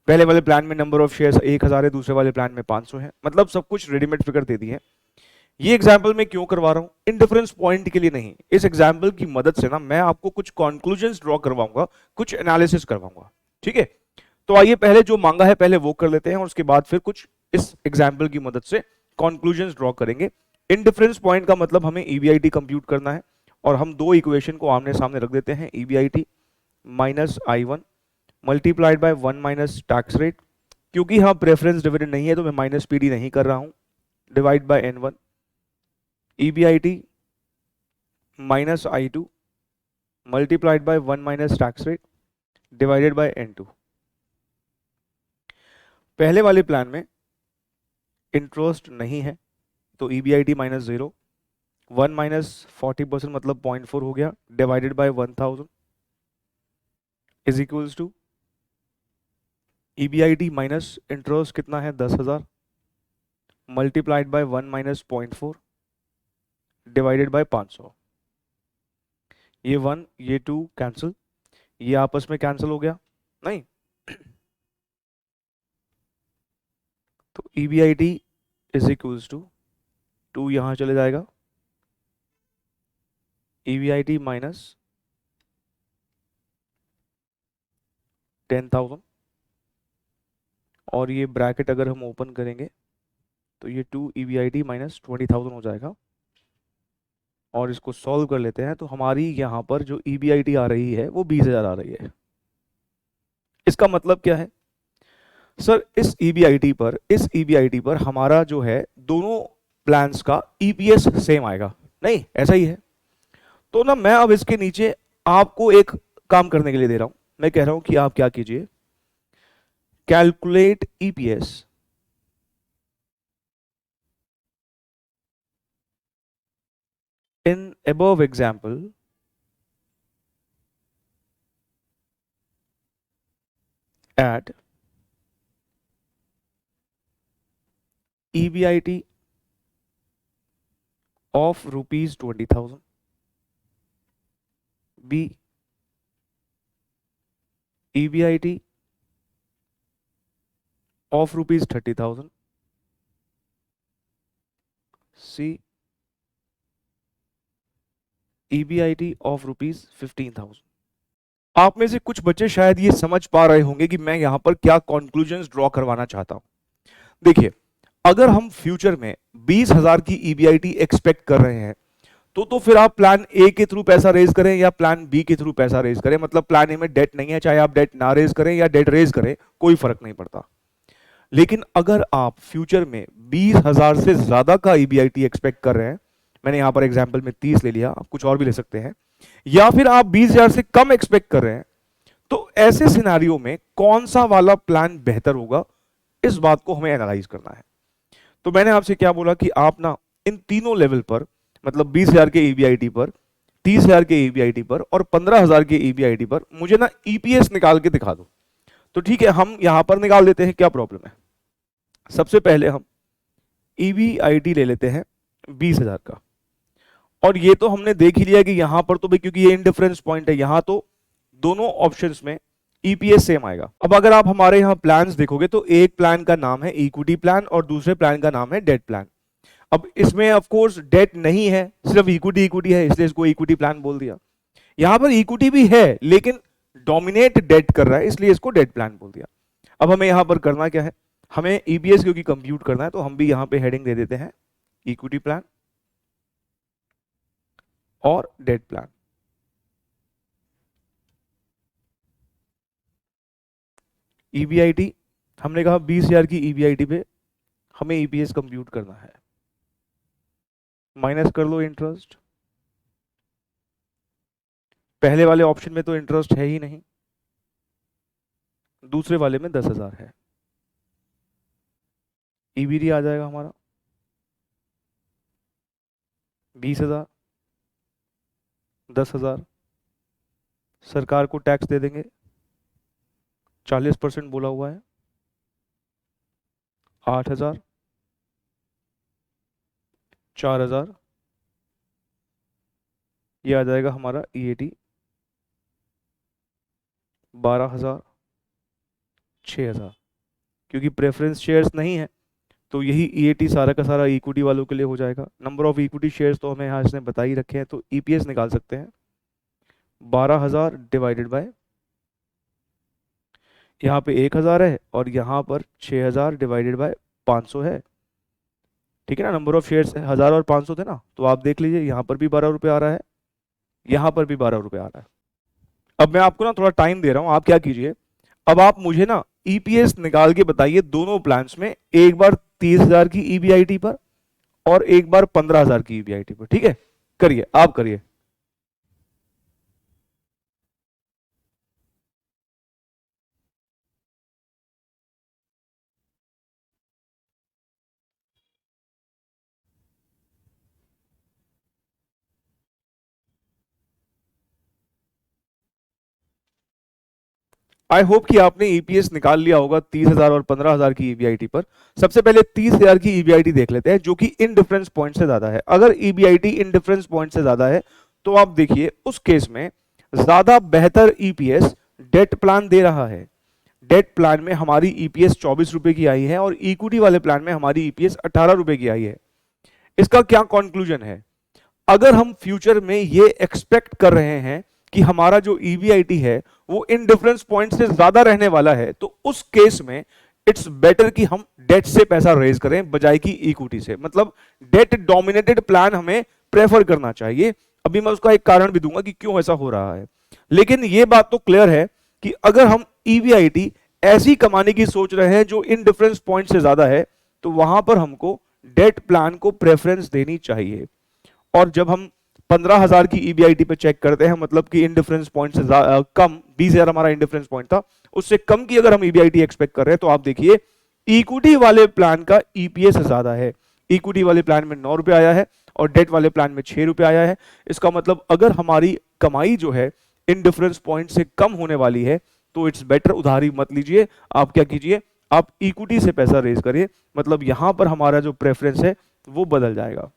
पहले वाले प्लान में नंबर ऑफ शेयर्स 1,000 है, दूसरे वाले प्लान में 500 है. मतलब सब कुछ रेडीमेड फिगर दे दी है. ये एग्जाम्पल मैं क्यों करवा रहा हूं? इंडिफरेंस पॉइंट के लिए नहीं. इस एग्जाम्पल की मदद से ना मैं आपको कुछ कंक्लूजन्स ड्रॉ करवाऊंगा, कुछ एनालिसिस करवाऊंगा. ठीक है, तो आइए पहले जो मांगा है पहले वो कर लेते हैं और उसके बाद फिर कुछ इस एग्जाम्पल की मदद से कंक्लूजन्स ड्रॉ करेंगे. इनडिफरेंस पॉइंट का मतलब हमें ईबीआईटी कंप्यूट करना है और हम 2 इक्वेशन को आमने सामने रख देते हैं. EBIT minus I1 multiplied by 1 minus tax rate. क्योंकि हाँ प्रेफरेंस डिविडेंड नहीं है तो मैं माइनस पीडी नहीं कर रहा हूं. Divide by N1 EBIT minus I2 multiplied by 1 minus tax rate divided by N2. पहले वाले प्लान में इंटरेस्ट नहीं है तो ईबीआईटी माइनस 0, 1 माइनस 40% मतलब 0.4 हो गया divided by 1000 is equals to EBIT minus interest कितना है 10,000 multiplied by 1 minus 0.4 divided by 500. ये 1 ये 2 कैंसिल, ये आपस में कैंसिल हो गया नहीं. तो ईबीआईटी इज इक्वल्स टू 2 यहां चले जाएगा, ईबीआईटी माइनस 10,000 और ये ब्रैकेट अगर हम ओपन करेंगे तो ये 2 ईबीआईटी माइनस 20,000 हो जाएगा. और इसको सॉल्व कर लेते हैं तो हमारी यहाँ पर जो ईबीआईटी आ रही है वो 20,000 आ रही है. इसका मतलब क्या है सर? इस ईबीआईटी पर हमारा जो है दोनों प्लान्स का ईपीएस सेम आएगा नहीं? ऐसा ही है. तो ना मैं अब इसके नीचे आपको एक काम करने के लिए दे रहा हूं. मैं कह रहा हूं कि आप क्या कीजिए, calculate EPS in above example at EBIT of rupees 20,000, B EBIT of rupees 30,000, C EBIT of rupees 15,000. आप में से कुछ बच्चे शायद ये समझ पा रहे होंगे कि मैं यहां पर क्या कंक्लूजन्स ड्रॉ करवाना चाहता हूं. देखिए अगर हम फ्यूचर में 20,000 की ईबीआईटी एक्सपेक्ट कर रहे हैं तो फिर आप प्लान ए के थ्रू पैसा रेज करें या प्लान बी के थ्रू पैसा रेज करें, मतलब प्लान ए में डेट नहीं है, चाहे आप डेट ना रेज करें या डेट रेज करें कोई फर्क नहीं पड़ता. लेकिन अगर आप फ्यूचर में 20,000 से ज्यादा का ईबीआईटी एक्सपेक्ट कर रहे हैं, मैंने यहां पर एग्जांपल में 30 ले लिया, आप कुछ और भी ले सकते हैं, या फिर आप 20,000 से कम एक्सपेक्ट कर रहे हैं, तो ऐसे सिनेरियो में कौन सा वाला प्लान बेहतर होगा, इस बात को हमें एनालाइज करना है. तो मैंने आपसे क्या बोला कि आप ना इन तीनों लेवल पर, मतलब 20,000 के ईबीआईटी पर, 30,000 के ईबीआईटी पर और 15,000 के ईबीआईटी पर मुझे ना ईपीएस निकाल के दिखा दो. तो ठीक है, हम यहां पर निकाल देते हैं, क्या प्रॉब्लम है। सबसे पहले हम EBIT ले लेते हैं 20,000 का, और ये तो हमने देख ही लिया कि यहां पर तो भाई क्योंकि ये इंडिफरेंस पॉइंट है, यहां तो दोनों ऑप्शंस में ईपीएस सेम आएगा। अब अगर आप हमारे यहाँ प्लान्स देखोगे तो एक प्लान का नाम है इक्विटी प्लान और दूसरे प्लान का नाम है डेट प्लान। अब इसमें ऑफ कोर्स डेट नहीं है, सिर्फ इक्विटी इक्विटी है, इसलिए इसको इक्विटी प्लान बोल दिया। यहां पर इक्विटी भी है लेकिन डोमिनेट डेट कर रहा है, इसलिए इसको डेट प्लान बोल दिया। अब हमें यहां पर करना क्या है, हमें ईपीएस क्योंकि कंप्यूट करना है, तो हम भी यहां पे हेडिंग दे देते हैं इक्विटी प्लान और डेट प्लान। EBIT हमने कहा 20,000 की EBIT पे हमें ईपीएस कंप्यूट करना है, माइनस कर लो इंटरेस्ट। पहले वाले ऑप्शन में तो इंटरेस्ट है ही नहीं, दूसरे वाले में 10,000 है। EBD आ जाएगा हमारा 20,000, 10,000, सरकार को टैक्स दे देंगे 40% बोला हुआ है, 8,000, 4,000, ये आ जाएगा हमारा EAT 12,000, 6,000। क्योंकि प्रेफरेंस शेयर्स नहीं है तो यही EAT सारा का सारा इक्विटी वालों के लिए हो जाएगा। नंबर ऑफ इक्विटी शेयर्स तो हमें यहाँ इसने बता ही रखे हैं, तो EPS निकाल सकते हैं 12,000 डिवाइडेड बाय, यहाँ पे 1,000 है और यहाँ पर 6,000 डिवाइडेड बाय 500 है। ठीक है ना, नंबर ऑफ शेयर्स 1,000 और 500 थे ना, तो आप देख लीजिए यहाँ पर भी 12 रुपये आ रहा है, यहाँ पर भी 12 रुपये आ रहा है। अब मैं आपको ना थोड़ा टाइम दे रहा हूँ, आप क्या कीजिए, अब आप मुझे ना EPS निकाल के बताइए दोनों प्लान्स में, एक बार 30,000 की EBIT पर और एक बार 15,000 की EBIT पर। ठीक है, करिए, आप करिए। आई होप कि आपने EPS निकाल लिया होगा 30,000 और 15,000 की EBIT पर। सबसे पहले 30,000 की EBIT देख लेते हैं जो कि इन डिफरेंस पॉइंट से ज्यादा है। अगर EBIT इन डिफरेंस पॉइंट से ज्यादा है तो आप देखिए उस केस में ज्यादा बेहतर EPS डेट प्लान दे रहा है। डेट प्लान में हमारी EPS 24 रुपए की आई है और इक्विटी वाले प्लान में हमारी EPS 18 रुपए की आई है। इसका क्या कंक्लूजन है, अगर हम फ्यूचर में ये एक्सपेक्ट कर रहे हैं कि हमारा जो EBIT है वो इन डिफरेंस पॉइंट से ज्यादा रहने वाला है, तो उस केस में इट्स बेटर कि हम डेट से पैसा रेज करें बजाय कि इक्विटी से। मतलब डेट डोमिनेटेड प्लान हमें प्रेफर करना चाहिए। अभी मैं उसका एक कारण भी दूंगा कि क्यों ऐसा हो रहा है, लेकिन ये बात तो क्लियर है कि अगर हम EBIT ऐसी कमाने की सोच रहे हैं जो इन डिफरेंस पॉइंट से ज्यादा है, तो वहां पर हमको डेट प्लान को प्रेफरेंस देनी चाहिए। और जब हम 15,000 की EBIT पे चेक करते हैं, मतलब कि इन डिफरेंस पॉइंट से कम, 20,000 हमारा इन डिफरेंस पॉइंट था, उससे कम की अगर हम EBIT एक्सपेक्ट कर रहे हैं, तो आप देखिए इक्विटी वाले प्लान का EPS ज्यादा है। इक्विटी वाले प्लान में 9 रुपए आया है और डेट वाले प्लान में 6 रुपए आया है। इसका मतलब अगर हमारी कमाई जो है इन डिफरेंस पॉइंट से कम होने वाली है तो इट्स बेटर उधारी मत लीजिए, आप क्या कीजिए, आप इक्विटी से पैसा रेज करिए। मतलब यहां पर हमारा जो प्रेफरेंस है वो बदल जाएगा।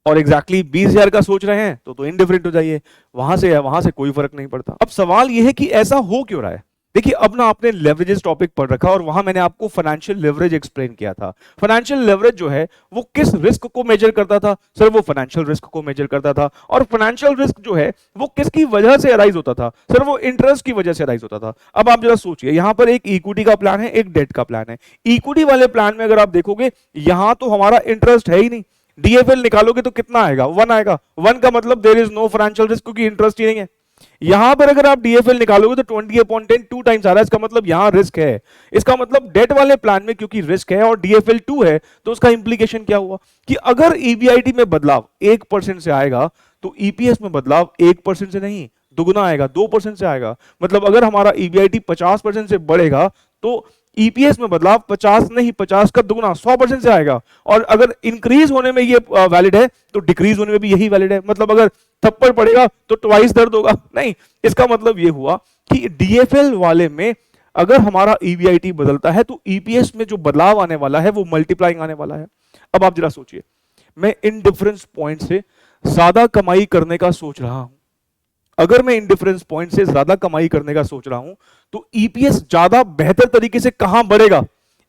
और एग्जैक्टली 20,000 का सोच रहे हैं तो इनडिफरेंट हो जाइए, वहां से कोई फर्क नहीं पड़ता। अब सवाल यह है कि ऐसा हो क्यों रहा है। देखिए अब ना आपने लेवरेजेस टॉपिक पढ़ रखा और वहां मैंने आपको फाइनेंशियल लेवरेज एक्सप्लेन किया था। फाइनेंशियल लेवरेज जो है वो किस रिस्क को मेजर करता था, सर वो फाइनेंशियल रिस्क को मेजर करता था। और फाइनेंशियल रिस्क जो है वो किसकी वजह से अराइज होता था, सर वो इंटरेस्ट की वजह से अराइज होता था। अब आप जरा सोचिए, यहां पर एक इक्विटी का प्लान है, एक डेट का प्लान है। इक्विटी वाले प्लान में अगर आप देखोगे यहां तो हमारा इंटरेस्ट है ही नहीं, DFL निकालोगे तो कितना आएगा, 1 आएगा। 1 का मतलब there is no financial risk, क्योंकि इंटरेस्ट ही नहीं है। यहां पर अगर आप DFL निकालोगे तो 20/10 2 टाइम्स आ रहा है, इसका मतलब यहां रिस्क है। इसका मतलब डेट वाले प्लान में क्योंकि रिस्क है और DFL 2 है, तो उसका इंप्लीकेशन क्या हुआ कि अगर EBIT में बदलाव 1% से आएगा तो EPS में बदलाव 1% से नहीं, दुगुना आएगा, 2% से आएगा। मतलब अगर हमारा EBIT 50% से बढ़ेगा तो EPS में बदलाव 50 नहीं, 50 का दुगुना 100% से आएगा। और अगर इंक्रीज होने में ये वैलिड है तो डिक्रीज होने में भी यही वैलिड है। मतलब अगर थप्पड़ पड़ेगा तो ट्वाइस दर्द होगा नहीं, इसका मतलब ये हुआ कि DFL वाले में अगर हमारा ईबीआईटी बदलता है तो ईपीएस में जो बदलाव आने वाला है वो मल्टीप्लाइंग आने वाला है। अब आप जरा सोचिए, मैं इन डिफरेंस पॉइंट से ज्यादा कमाई करने का सोच रहा हूं। अगर मैं इन डिफरेंस पॉइंट से ज्यादा कमाई करने का सोच रहा हूं तो ईपीएस ज्यादा बेहतर तरीके से कहां बढ़ेगा?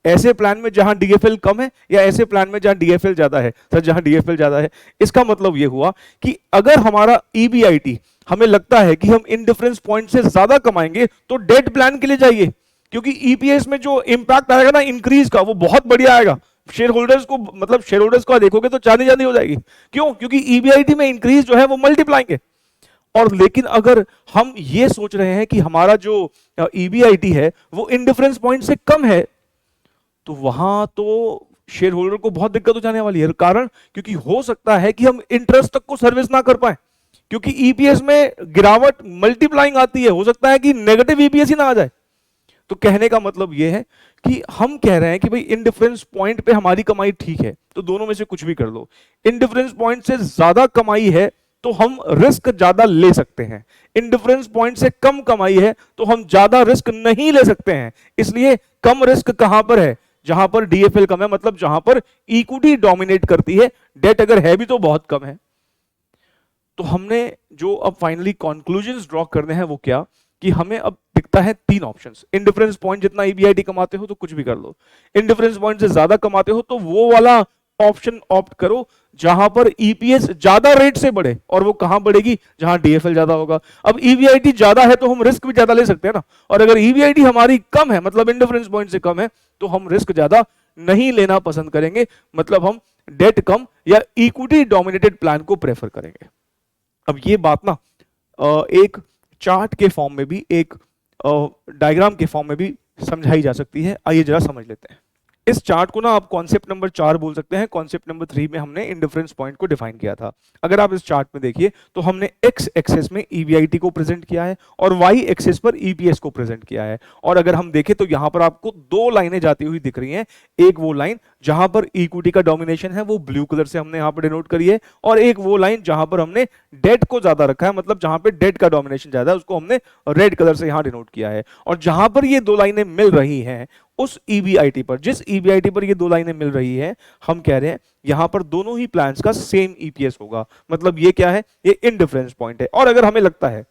ऐसे प्लान में जहां डीएफएल कम है या ऐसे प्लान में जहां डीएफएल ज्यादा है? सर, जहां डीएफएल ज्यादा है। इसका मतलब यह हुआ कि अगर हमारा ईबीआईटी हमें लगता है कि हम इन डिफरेंस पॉइंट से ज्यादा कमाएंगे तो डेट प्लान के लिए जाइए, क्योंकि ईपीएस में जो इंपैक्ट आएगा ना इंक्रीज का, वो बहुत बढ़िया आएगा। शेयर होल्डर्स को, मतलब शेयर होल्डर्स को देखोगे तो चांदी चांदी हो जाएगी। क्यों? क्योंकि ईबीआईटी में इंक्रीज जो है वो मल्टीप्लाइंग है। और लेकिन अगर हम ये सोच रहे हैं कि हमारा जो ईबीआईटी है वो इन डिफरेंस पॉइंट से कम है, तो वहां तो शेयर होल्डर को बहुत दिक्कत हो जाने वाली है। कारण क्योंकि हो सकता है कि हम इंटरेस्ट तक को सर्विस ना कर पाए, क्योंकि ईपीएस में गिरावट मल्टीप्लाइंग आती है। हो सकता है कि नेगेटिव ईपीएस ही ना आ जाए। तो कहने का मतलब यह है कि हम कह रहे हैं कि भाई इन डिफरेंस पॉइंट पे हमारी कमाई ठीक है तो दोनों में से कुछ भी कर लो। इन डिफरेंस पॉइंट से ज्यादा कमाई है तो हम रिस्क ज्यादा ले सकते हैं। इन डिफरेंस पॉइंट से कम कमाई है तो हम ज्यादा रिस्क नहीं ले सकते हैं। इसलिए कम रिस्क कहां पर है? जहां पर डीएफएल कम है, मतलब जहां पर इक्विटी डोमिनेट करती है। डेट अगर है भी तो बहुत कम है। तो हमने जो अब फाइनली कंक्लूजन्स ड्रॉ करने हैं वो क्या, कि हमें अब दिखता है तीन ऑप्शंस। इन डिफरेंस पॉइंट जितना ईबीआईटी कमाते हो तो कुछ भी कर लो, इन डिफरेंस पॉइंट से ज्यादा कमाते हो तो वो वाला ऑप्शन ऑप्ट करो जहां पर ईपीएस ज्यादा रेट से बढ़े। और वो कहां बढ़ेगी? जहां डीएफएल ज्यादा होगा। अब ईबीआईटी ज्यादा है तो हम रिस्क भी ज्यादा ले सकते हैं ना, और अगर ईबीआईटी हमारी कम है, मतलब इन डिफरेंस पॉइंट से कम है, तो हम रिस्क ज्यादा नहीं लेना पसंद करेंगे। मतलब हम डेट कम या इक्विटी डोमिनेटेड प्लान को प्रेफर करेंगे। अब ये बात ना एक चार्ट के फॉर्म में भी, एक डायग्राम के फॉर्म में भी समझाई जा सकती है। आइए जरा समझ लेते हैं। इस चार्ट को ना आप कॉन्सेप्ट नंबर 4 बोल सकते हैं। कॉन्सेप्ट नंबर 3 में हमने इंडिफरेंस पॉइंट को डिफाइन किया था। अगर आप इस चार्ट में देखिए तो हमने एक्स एक्सेस में ईबीआईटी को प्रेजेंट किया है और वाई एक्सेस पर ईपीएस को प्रेजेंट किया है। और अगर हम देखें तो यहां पर आपको दो लाइनें जाती हुई दिख रही हैं। एक वो लाइन जहां पर इक्विटी का डोमिनेशन है, वो ब्लू कलर से हमने यहां पर डिनोट करी है, और एक वो लाइन जहां पर हमने डेट को ज्यादा रखा है, मतलब जहां पर डेट का डोमिनेशन ज्यादा है, उसको हमने रेड कलर से यहां डिनोट किया है। और जहां पर ये दो लाइनें मिल रही हैं उस ईबीआईटी पर, जिस ईबीआईटी पर ये दो लाइनें मिल रही है, हम कह रहे हैं यहां पर दोनों ही प्लान्स का सेम ईपीएस होगा। मतलब ये क्या है? ये इनडिफरेंस पॉइंट है। और अगर हमें लगता है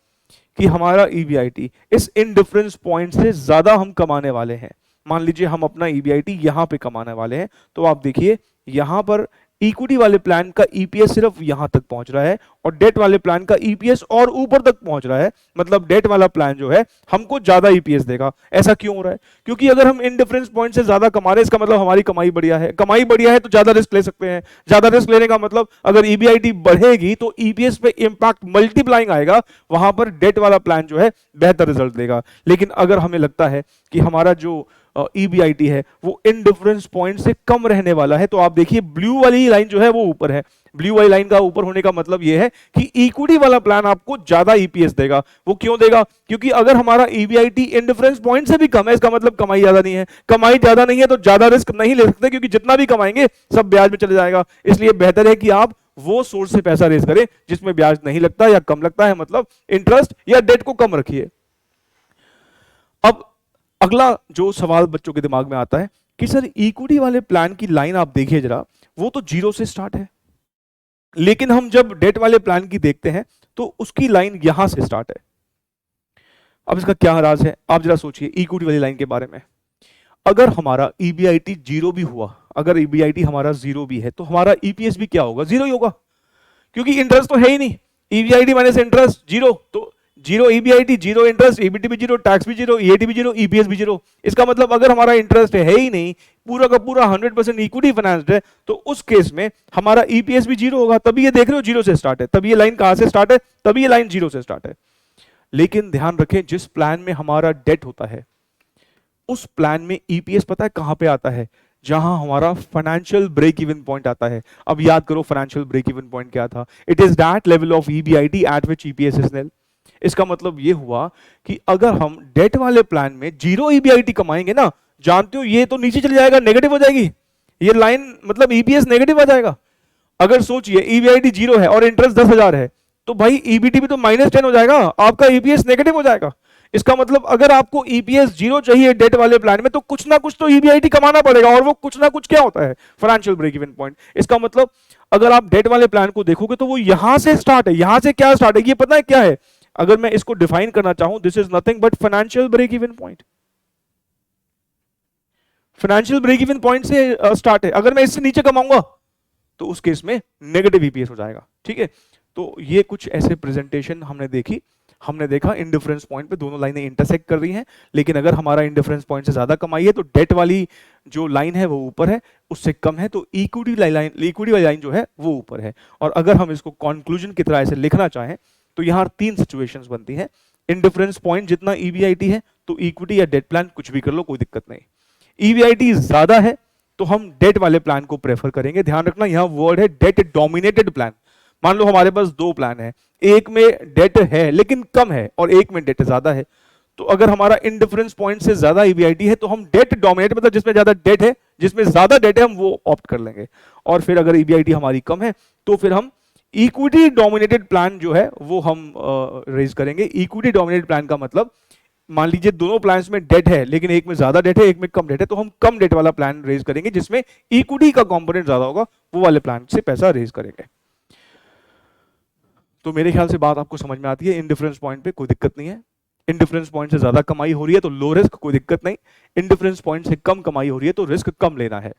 कि हमारा ईबीआईटी इस इनडिफरेंस पॉइंट से ज्यादा हम कमाने वाले हैं, मान लीजिए हम अपना ईबीआईटी यहां पे कमाने वाले हैं, तो आप देखिए यहां पर इक्विटी वाले प्लान का ईपीएस सिर्फ यहां तक पहुंच रहा है और डेट वाले प्लान का ईपीएस और ऊपर तक पहुंच रहा है। मतलब डेट वाला प्लान जो है हमको ज्यादा ईपीएस देगा। ऐसा क्यों हो रहा है? क्योंकि अगर हम इन डिफरेंस पॉइंट से ज्यादा कमा रहे हैं, इसका मतलब हमारी कमाई बढ़िया है। कमाई बढ़िया है तो ज्यादा रिस्क ले सकते हैं। ज्यादा रिस्क लेने का मतलब अगर ईबीआईटी बढ़ेगी तो ईपीएस पे इंपैक्ट मल्टीप्लाइंग आएगा, वहां पर डेट वाला प्लान जो है बेहतर रिजल्ट देगा। लेकिन अगर हमें लगता है कि हमारा जो ईबीआईटी है वो इन डिफरेंस पॉइंट से कम रहने वाला है, तो आप देखिए ब्लू वाली लाइन जो है वो ऊपर है। ब्लू वाली लाइन का ऊपर होने का मतलब यह है कि इक्विटी वाला प्लान आपको ज्यादा ईपीएस देगा। वो क्यों देगा? क्योंकि अगर हमारा ईबीआईटी इन डिफरेंस पॉइंट से भी कम है, इसका मतलब कमाई ज्यादा नहीं है। कमाई ज्यादा नहीं है तो ज्यादा रिस्क नहीं ले सकते, क्योंकि जितना भी कमाएंगे सब ब्याज में चले जाएगा। इसलिए बेहतर है कि आप वो सोर्स से पैसा रेज करें जिसमें ब्याज नहीं लगता या कम लगता है, मतलब इंटरेस्ट या डेट को कम रखिए। अब अगला जो सवाल बच्चों के दिमाग में आता है कि सर इक्विटी वाले प्लान की लाइन आप देखिए जरा, वो तो जीरो से स्टार्ट है, लेकिन हम जब डेट वाले प्लान की देखते हैं तो उसकी लाइन यहां से स्टार्ट है। अब इसका क्या राज है? आप जरा सोचिए इक्विटी वाली लाइन के बारे में। अगर हमारा ईबीआईटी जीरो भी हुआ, अगर ईबीआईटी हमारा जीरो भी है, तो हमारा ईपीएस भी क्या होगा? जीरो ही होगा, क्योंकि इंटरेस्ट तो है ही नहीं। ईबीआईटी माइनस इंटरेस्ट जीरो, तो zero EBIT, zero interest, EBT भी जीरो, टैक्स भी जीरो, ईएटी भी जीरो, ईपीएस भी जीरो। इसका मतलब अगर हमारा इंटरेस्ट है ही नहीं, पूरा का पूरा 100% इक्विटी फाइनेंस्ड है, तो उस केस में हमारा ईपीएस भी जीरो होगा। तभी ये देख रहे हो जीरो से स्टार्ट है, तभी ये लाइन कहां से स्टार्ट है? तभी ये लाइन जीरो से स्टार्ट है। लेकिन ध्यान रखें, जिस प्लान में हमारा डेट होता है उस प्लान में ईपीएस पता है कहां पे आता है? जहां हमारा फाइनेंशियल ब्रेक इवन पॉइंट आता है। अब याद करो फाइनेंशियल ब्रेक इवन पॉइंट क्या था? It is that level of EBIT eight which EPS is निल। इसका मतलब यह हुआ कि अगर हम डेट वाले प्लान में जीरो ईबीआईटी कमाएंगे ना, जानते हो ये तो नीचे चले जाएगा, नेगेटिव हो जाएगी ये लाइन, मतलब ईपीएस नेगेटिव आ जाएगा। अगर सोचिए ईबीआईटी जीरो है और इंटरेस्ट 10,000 है, तो भाई ईबीटी भी तो -10 हो जाएगा, आपका ईपीएस नेगेटिव हो जाएगा। इसका मतलब अगर आपको ईपीएस 0 चाहिए डेट वाले प्लान में तो कुछ ना कुछ तो ईबीआईटी कमाना पड़ेगा, और वो कुछ ना कुछ क्या होता है? Financial break even point. इसका मतलब अगर आप डेट वाले प्लान को देखोगे तो वो यहां से स्टार्ट है। यहां से क्या स्टार्ट है ये पता है क्या है? अगर मैं इसको डिफाइन करना चाहूं, this is nothing but financial break even point. Financial break even point से स्टार्ट है। अगर मैं इससे नीचे कमाऊंगा तो उस केस में नेगेटिव ईपीएस हो जाएगा। ठीक है, तो ये कुछ ऐसे प्रेजेंटेशन हमने देखी। हमने देखा इंडिफरेंस पॉइंट पे दोनों लाइनें इंटरसेक्ट कर रही हैं, लेकिन अगर हमारा इंडिफरेंस पॉइंट से ज्यादा कमाई है तो डेट वाली जो लाइन है वो ऊपर है, उससे कम है तो इक्विटी वाली लाइन जो है वो ऊपर है। और अगर हम इसको कंक्लूजन की तरह से लिखना चाहें तो यहाँ 3 सिचुएशंस बनती हैं। इंडिफरेंस पॉइंट जितना ईबीआईटी है तो इक्विटी या डेट प्लान कुछ भी कर लो, कोई दिक्कत नहीं। ईबीआईटी ज्यादा है तो हम डेट वाले प्लान को प्रेफर करेंगे। ध्यान रखना यहाँ वर्ड है डेट डोमिनेटेड प्लान। मान लो हमारे पास 2 प्लान है, एक में डेट है लेकिन कम है और एक में डेट ज्यादा है, तो अगर हमारा इंडिफरेंस पॉइंट से ज्यादा ईबीआईटी है तो हम डेट डोमिनेट, मतलब जिसमें ज्यादा डेट है, जिसमें ज्यादा डेट है हम वो ऑप्ट कर लेंगे। और फिर अगर ईबीआईटी हमारी कम है तो फिर हम इक्विटी डोमिनेटेड प्लान जो है वो हम रेज करेंगे। इक्विटी डोमिनेटेड प्लान का मतलब मान लीजिए दोनों प्लान्स में डेट है लेकिन एक में ज्यादा डेट है एक में कम डेट है, तो हम कम डेट वाला प्लान रेज करेंगे जिसमें इक्विटी का कंपोनेंट ज्यादा होगा, वो वाले प्लान से पैसा रेज करेंगे। तो मेरे ख्याल से बात आपको समझ में आती है। इंडिफरेंस पॉइंट पे कोई दिक्कत नहीं है। इंडिफरेंस पॉइंट से ज्यादा कमाई हो रही है तो लो रिस्क, कोई दिक्कत नहीं। इंडिफरेंस पॉइंट से कम कमाई हो रही है तो रिस्क कम लेना है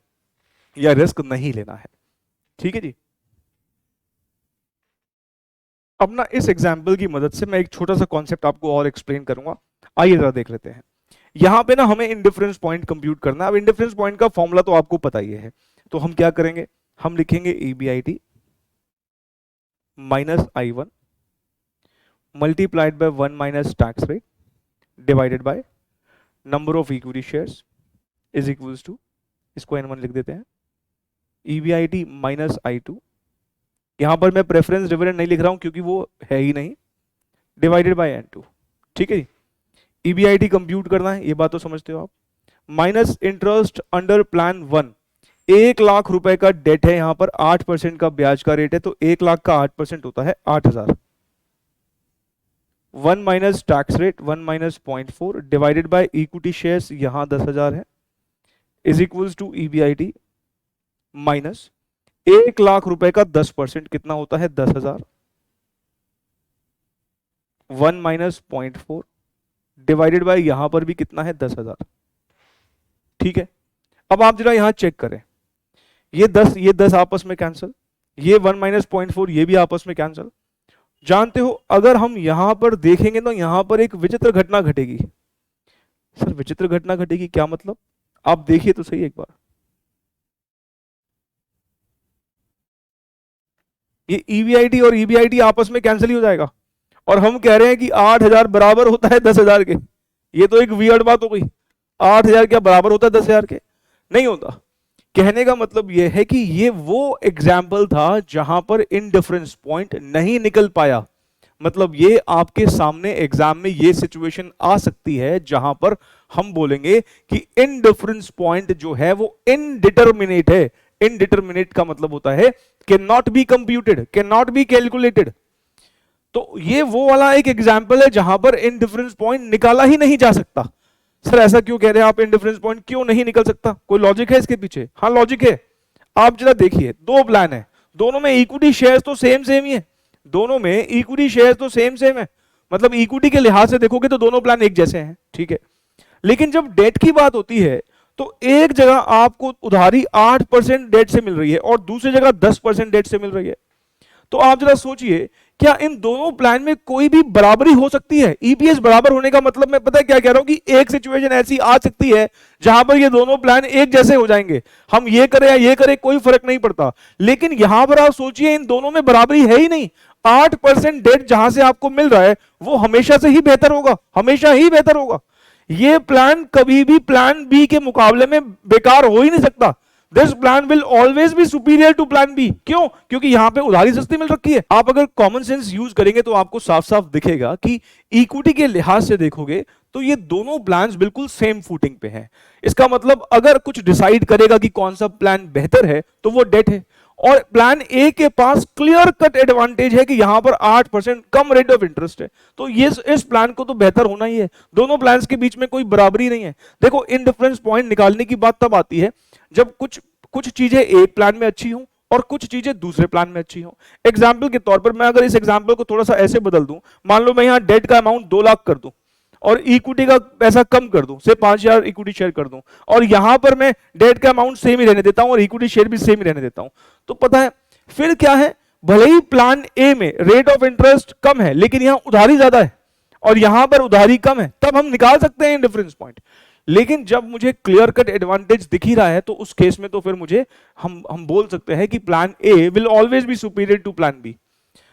या रिस्क नहीं लेना है। ठीक है जी। अब ना इस एग्जाम्पल की मदद से मैं एक छोटा सा कॉन्सेप्ट आपको और एक्सप्लेन करूंगा। आइए जरा देख लेते हैं। यहां पे ना हमें इंडिफरेंस पॉइंट कंप्यूट करना है। अब इंडिफरेंस पॉइंट का फॉर्मूला तो आपको पता ही है, तो हम क्या करेंगे, हम लिखेंगे EBIT minus I1 multiplied by 1 minus tax rate divided by number of equity shares is equals to, इसको N1 लिख देते हैं, ईबीआईटी माइनस I2, यहां पर मैं प्रेफरेंस डिविडेंड नहीं लिख रहा हूं क्योंकि वो है ही नहीं, डिवाइडेड बाय N2। ठीक है, ईबीआईटी कंप्यूट करना है, ये बात तो समझते हो आप। Minus interest under plan 1, 1 lakh रुपए का डेट है, यहां पर 8% का ब्याज का रेट है, तो 1 लाख का 8% होता है 8000। 1 minus tax rate 1 minus 0.4 divided by equity shares, यहां 10,000 है, is equals to EBIT minus 1 lakh रुपए का 10% कितना होता है 10,000, 1 माइनस 0.4 डिवाइडेड बाय यहां पर भी कितना है 10,000। ठीक है, अब आप जरा यहां चेक करें, ये 10 आपस में कैंसिल, ये 1 माइनस 0.4 ये भी आपस में कैंसिल। जानते हो अगर हम यहां पर देखेंगे तो यहां पर एक विचित्र घटना घटेगी। सर विचित्र घटना घटेगी क्या मतलब? आप देखिए तो सही एक बार, ये ईवीआईटी और ईबीआईटी आपस में कैंसिल ही हो जाएगा, और हम कह रहे हैं कि 8,000 बराबर होता है 10,000 के। ये तो एक वियर्ड बात हो गई। 8,000 क्या बराबर होता है 10,000 के? नहीं होता। कहने का मतलब यह है कि ये वो एग्जाम्पल था जहां पर इनडिफरेंस पॉइंट नहीं निकल पाया। मतलब ये आपके सामने एग्जाम में ये सिचुएशन आ सकती है जहां पर हम बोलेंगे कि इनडिफरेंस पॉइंट जो है वो इनडिटरमिनेट है। इनडिटरमिनेट का मतलब होता है can not be computed, can not be calculated. तो ये वो वाला एक एग्जाम्पल है जहां पर इनडिफरेंस पॉइंट निकाला ही नहीं जा सकता। सर ऐसा क्यों कह रहे हैं आप, इंडिफरेंस पॉइंट क्यों नहीं निकल सकता? कोई लॉजिक है इसके पीछे? हाँ लॉजिक है। आप जरा देखिए, 2 प्लान है, दोनों में इक्विटी शेयर्स तो सेम ही है, दोनों में इक्विटी शेयर्स तो सेम है, मतलब इक्विटी के लिहाज से देखोगे तो दोनों प्लान एक जैसे हैं। ठीक है, लेकिन जब डेट की बात होती है तो एक जगह आपको उधारी 8% डेट से मिल रही है और दूसरी जगह 10% डेट से मिल रही है। तो आप जरा सोचिए, क्या इन दोनों प्लान में कोई भी बराबरी हो सकती है? ईपीएस बराबर होने का मतलब मैं पता है क्या कह रहा हूं कि एक सिचुएशन ऐसी आ सकती है जहां पर ये दोनों प्लान एक जैसे हो जाएंगे, हम ये करें या ये करें कोई फर्क नहीं पड़ता। लेकिन यहां पर आप सोचिए इन दोनों में बराबरी है ही नहीं। 8% डेट जहां से आपको मिल रहा है वो हमेशा से ही बेहतर होगा, हमेशा ही बेहतर होगा। ये प्लान कभी भी प्लान बी के मुकाबले में बेकार हो ही नहीं सकता। This plan will always be superior to plan B. क्यों? क्योंकि यहां पे उधारी सस्ती मिल रखी है। आप अगर कॉमन सेंस यूज करेंगे तो आपको साफ साफ दिखेगा कि इक्विटी के लिहाज से देखोगे तो ये दोनों प्लान्स बिल्कुल सेम फूटिंग पे हैं। इसका मतलब अगर कुछ डिसाइड करेगा कि कौन सा प्लान बेहतर है तो वो डेट है, और प्लान ए के पास क्लियर कट एडवांटेज है कि यहां पर 8% कम रेट ऑफ इंटरेस्ट है, तो ये इस प्लान को तो बेहतर होना ही है। दोनों प्लान्स के बीच में कोई बराबरी नहीं है। देखो, इन डिफरेंस पॉइंट निकालने की बात तब आती है जब कुछ कुछ चीजें एक प्लान में अच्छी हो और कुछ चीजें दूसरे प्लान में अच्छी हो। एग्जाम्पल के तौर पर मैं अगर इस एग्जाम्पल को थोड़ा सा ऐसे बदल दूं, मान लो मैं यहां डेट का अमाउंट 2 लाख कर दूं और इक्विटी का पैसा कम कर दूं, से 5,000 इक्विटी शेयर कर दूं, और यहां पर मैं डेट का अमाउंट सेम ही रहने देता हूं और इक्विटी शेयर भी सेम ही रहने देता हूं, तो पता है फिर क्या है, भले ही प्लान ए में रेट ऑफ इंटरेस्ट कम है लेकिन यहां उधारी ज्यादा है और यहां पर उधारी कम है, तब हम निकाल सकते हैं डिफरेंस पॉइंट। लेकिन जब मुझे क्लियर कट एडवांटेज दिख ही रहा है तो उस केस में तो फिर मुझे हम बोल सकते हैं कि plan A will always be superior to plan B.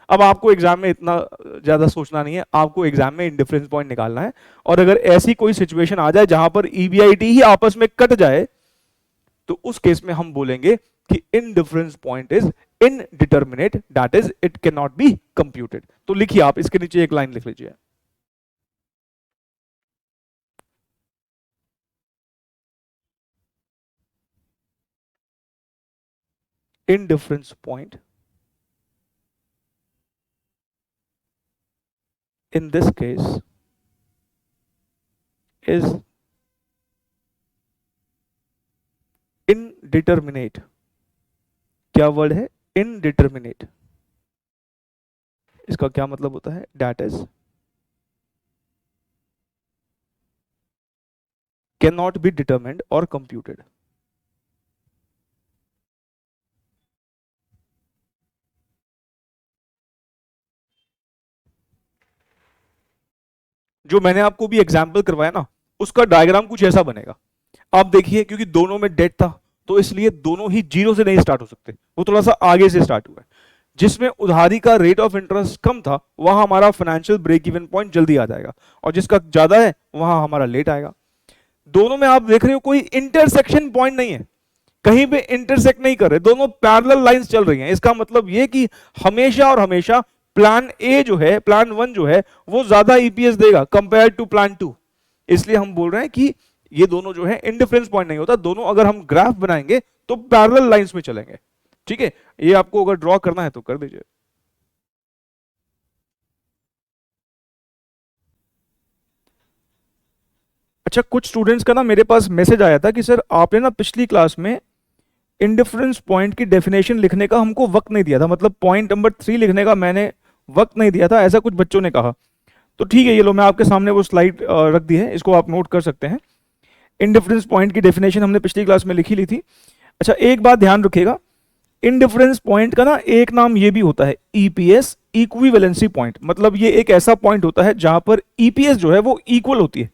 अब आपको एग्जाम में इतना ज्यादा सोचना नहीं है, आपको एग्जाम में इंडिफरेंस पॉइंट निकालना है, और अगर ऐसी कोई सिचुएशन आ जाए जहां पर ईबीआईटी ही आपस में कट जाए तो उस केस में हम बोलेंगे कि indifference point is indeterminate, that is it can not be computed. तो लिखिए, आप इसके नीचे एक लाइन लिख लीजिए, indifference point in this case is indeterminate। क्या वर्ड है? indeterminate। इसका क्या मतलब होता है? that is cannot be determined or computed। जो मैंने आपको भी एग्जाम्पल करवाया ना, उसका डायग्राम कुछ ऐसा बनेगा। आप देखिए, क्योंकि दोनों में डेट था तो इसलिए दोनों ही जीरो से नहीं स्टार्ट हो सकते, वो थोड़ा सा आगे से स्टार्ट हुआ है। जिसमें उधारी का रेट ऑफ इंटरेस्ट कम था वहां हमारा फाइनेंशियल ब्रेक इवन पॉइंट जल्दी आ जाएगा, और जिसका ज्यादा है वहां हमारा लेट आएगा। दोनों में आप देख रहे हो कोई इंटरसेक्शन पॉइंट नहीं है, कहीं पे इंटरसेक्ट नहीं कर रहे, दोनों पैरेलल लाइंस चल रही हैं। इसका मतलब ये कि हमेशा और हमेशा प्लान ए जो है, प्लान वन जो है, वो ज्यादा ईपीएस देगा कंपेयर टू प्लान टू। इसलिए हम बोल रहे हैं कि ये दोनों जो है इंडिफरेंस पॉइंट नहीं होता, दोनों अगर हम ग्राफ बनाएंगे तो पैरेलल लाइंस में चलेंगे। ठीक है, ये आपको अगर ड्रॉ करना है तो कर दीजिए। अच्छा, कुछ स्टूडेंट्स का ना मेरे पास मैसेज आया था कि सर आपने ना पिछली क्लास में इंडिफरेंस पॉइंट की डेफिनेशन लिखने का हमको वक्त नहीं दिया था, मतलब पॉइंट नंबर 3 लिखने का मैंने वक्त नहीं दिया था, ऐसा कुछ बच्चों ने कहा। तो ठीक है, ये लो मैं आपके सामने वो स्लाइड रख दी है, इसको आप नोट कर सकते हैं। इनडिफरेंस पॉइंट की डेफिनेशन हमने पिछली क्लास में लिखी ली थी। अच्छा, एक बात ध्यान रखिएगा, इनडिफरेंस पॉइंट का ना एक नाम ये भी होता है ईपीएस इक्विवेलेंसी पॉइंट। मतलब ये एक ऐसा पॉइंट होता है जहां पर ईपीएस जो है वो इक्वल होती है।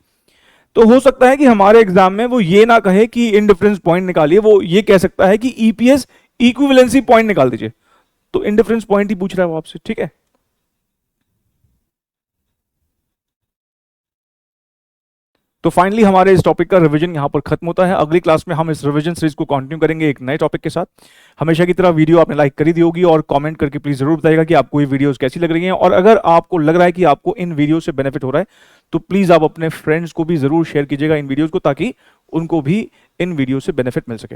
तो हो सकता है कि हमारे एग्जाम में वो ये ना कहे कि इनडिफरेंस पॉइंट निकालिए, वो ये कह सकता है कि ईपीएस इक्विवेलेंसी पॉइंट निकाल दीजिए। तो इनडिफरेंस पॉइंट ही पूछ रहा है वो आपसे, ठीक है। तो फाइनली हमारे इस टॉपिक का रिवीजन यहाँ पर खत्म होता है। अगली क्लास में हम इस रिवीजन सीरीज को कंटिन्यू करेंगे एक नए टॉपिक के साथ। हमेशा की तरह वीडियो आपने लाइक करी दी होगी और कमेंट करके प्लीज जरूर बताइएगा कि आपको ये वीडियोस कैसी लग रही हैं, और अगर आपको लग रहा है कि आपको इन वीडियो से बेनिफिट हो रहा है तो प्लीज आप अपने फ्रेंड्स को भी जरूर शेयर कीजिएगा इन वीडियोज को, ताकि उनको भी इन वीडियो से बेनिफिट मिल सके।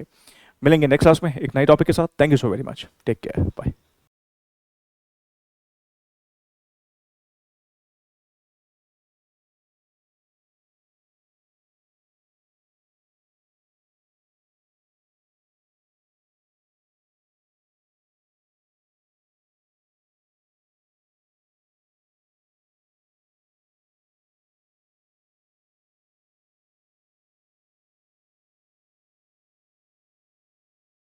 मिलेंगे नेक्स्ट क्लास में एक नए टॉपिक के साथ। Thank you so very much, take care, bye.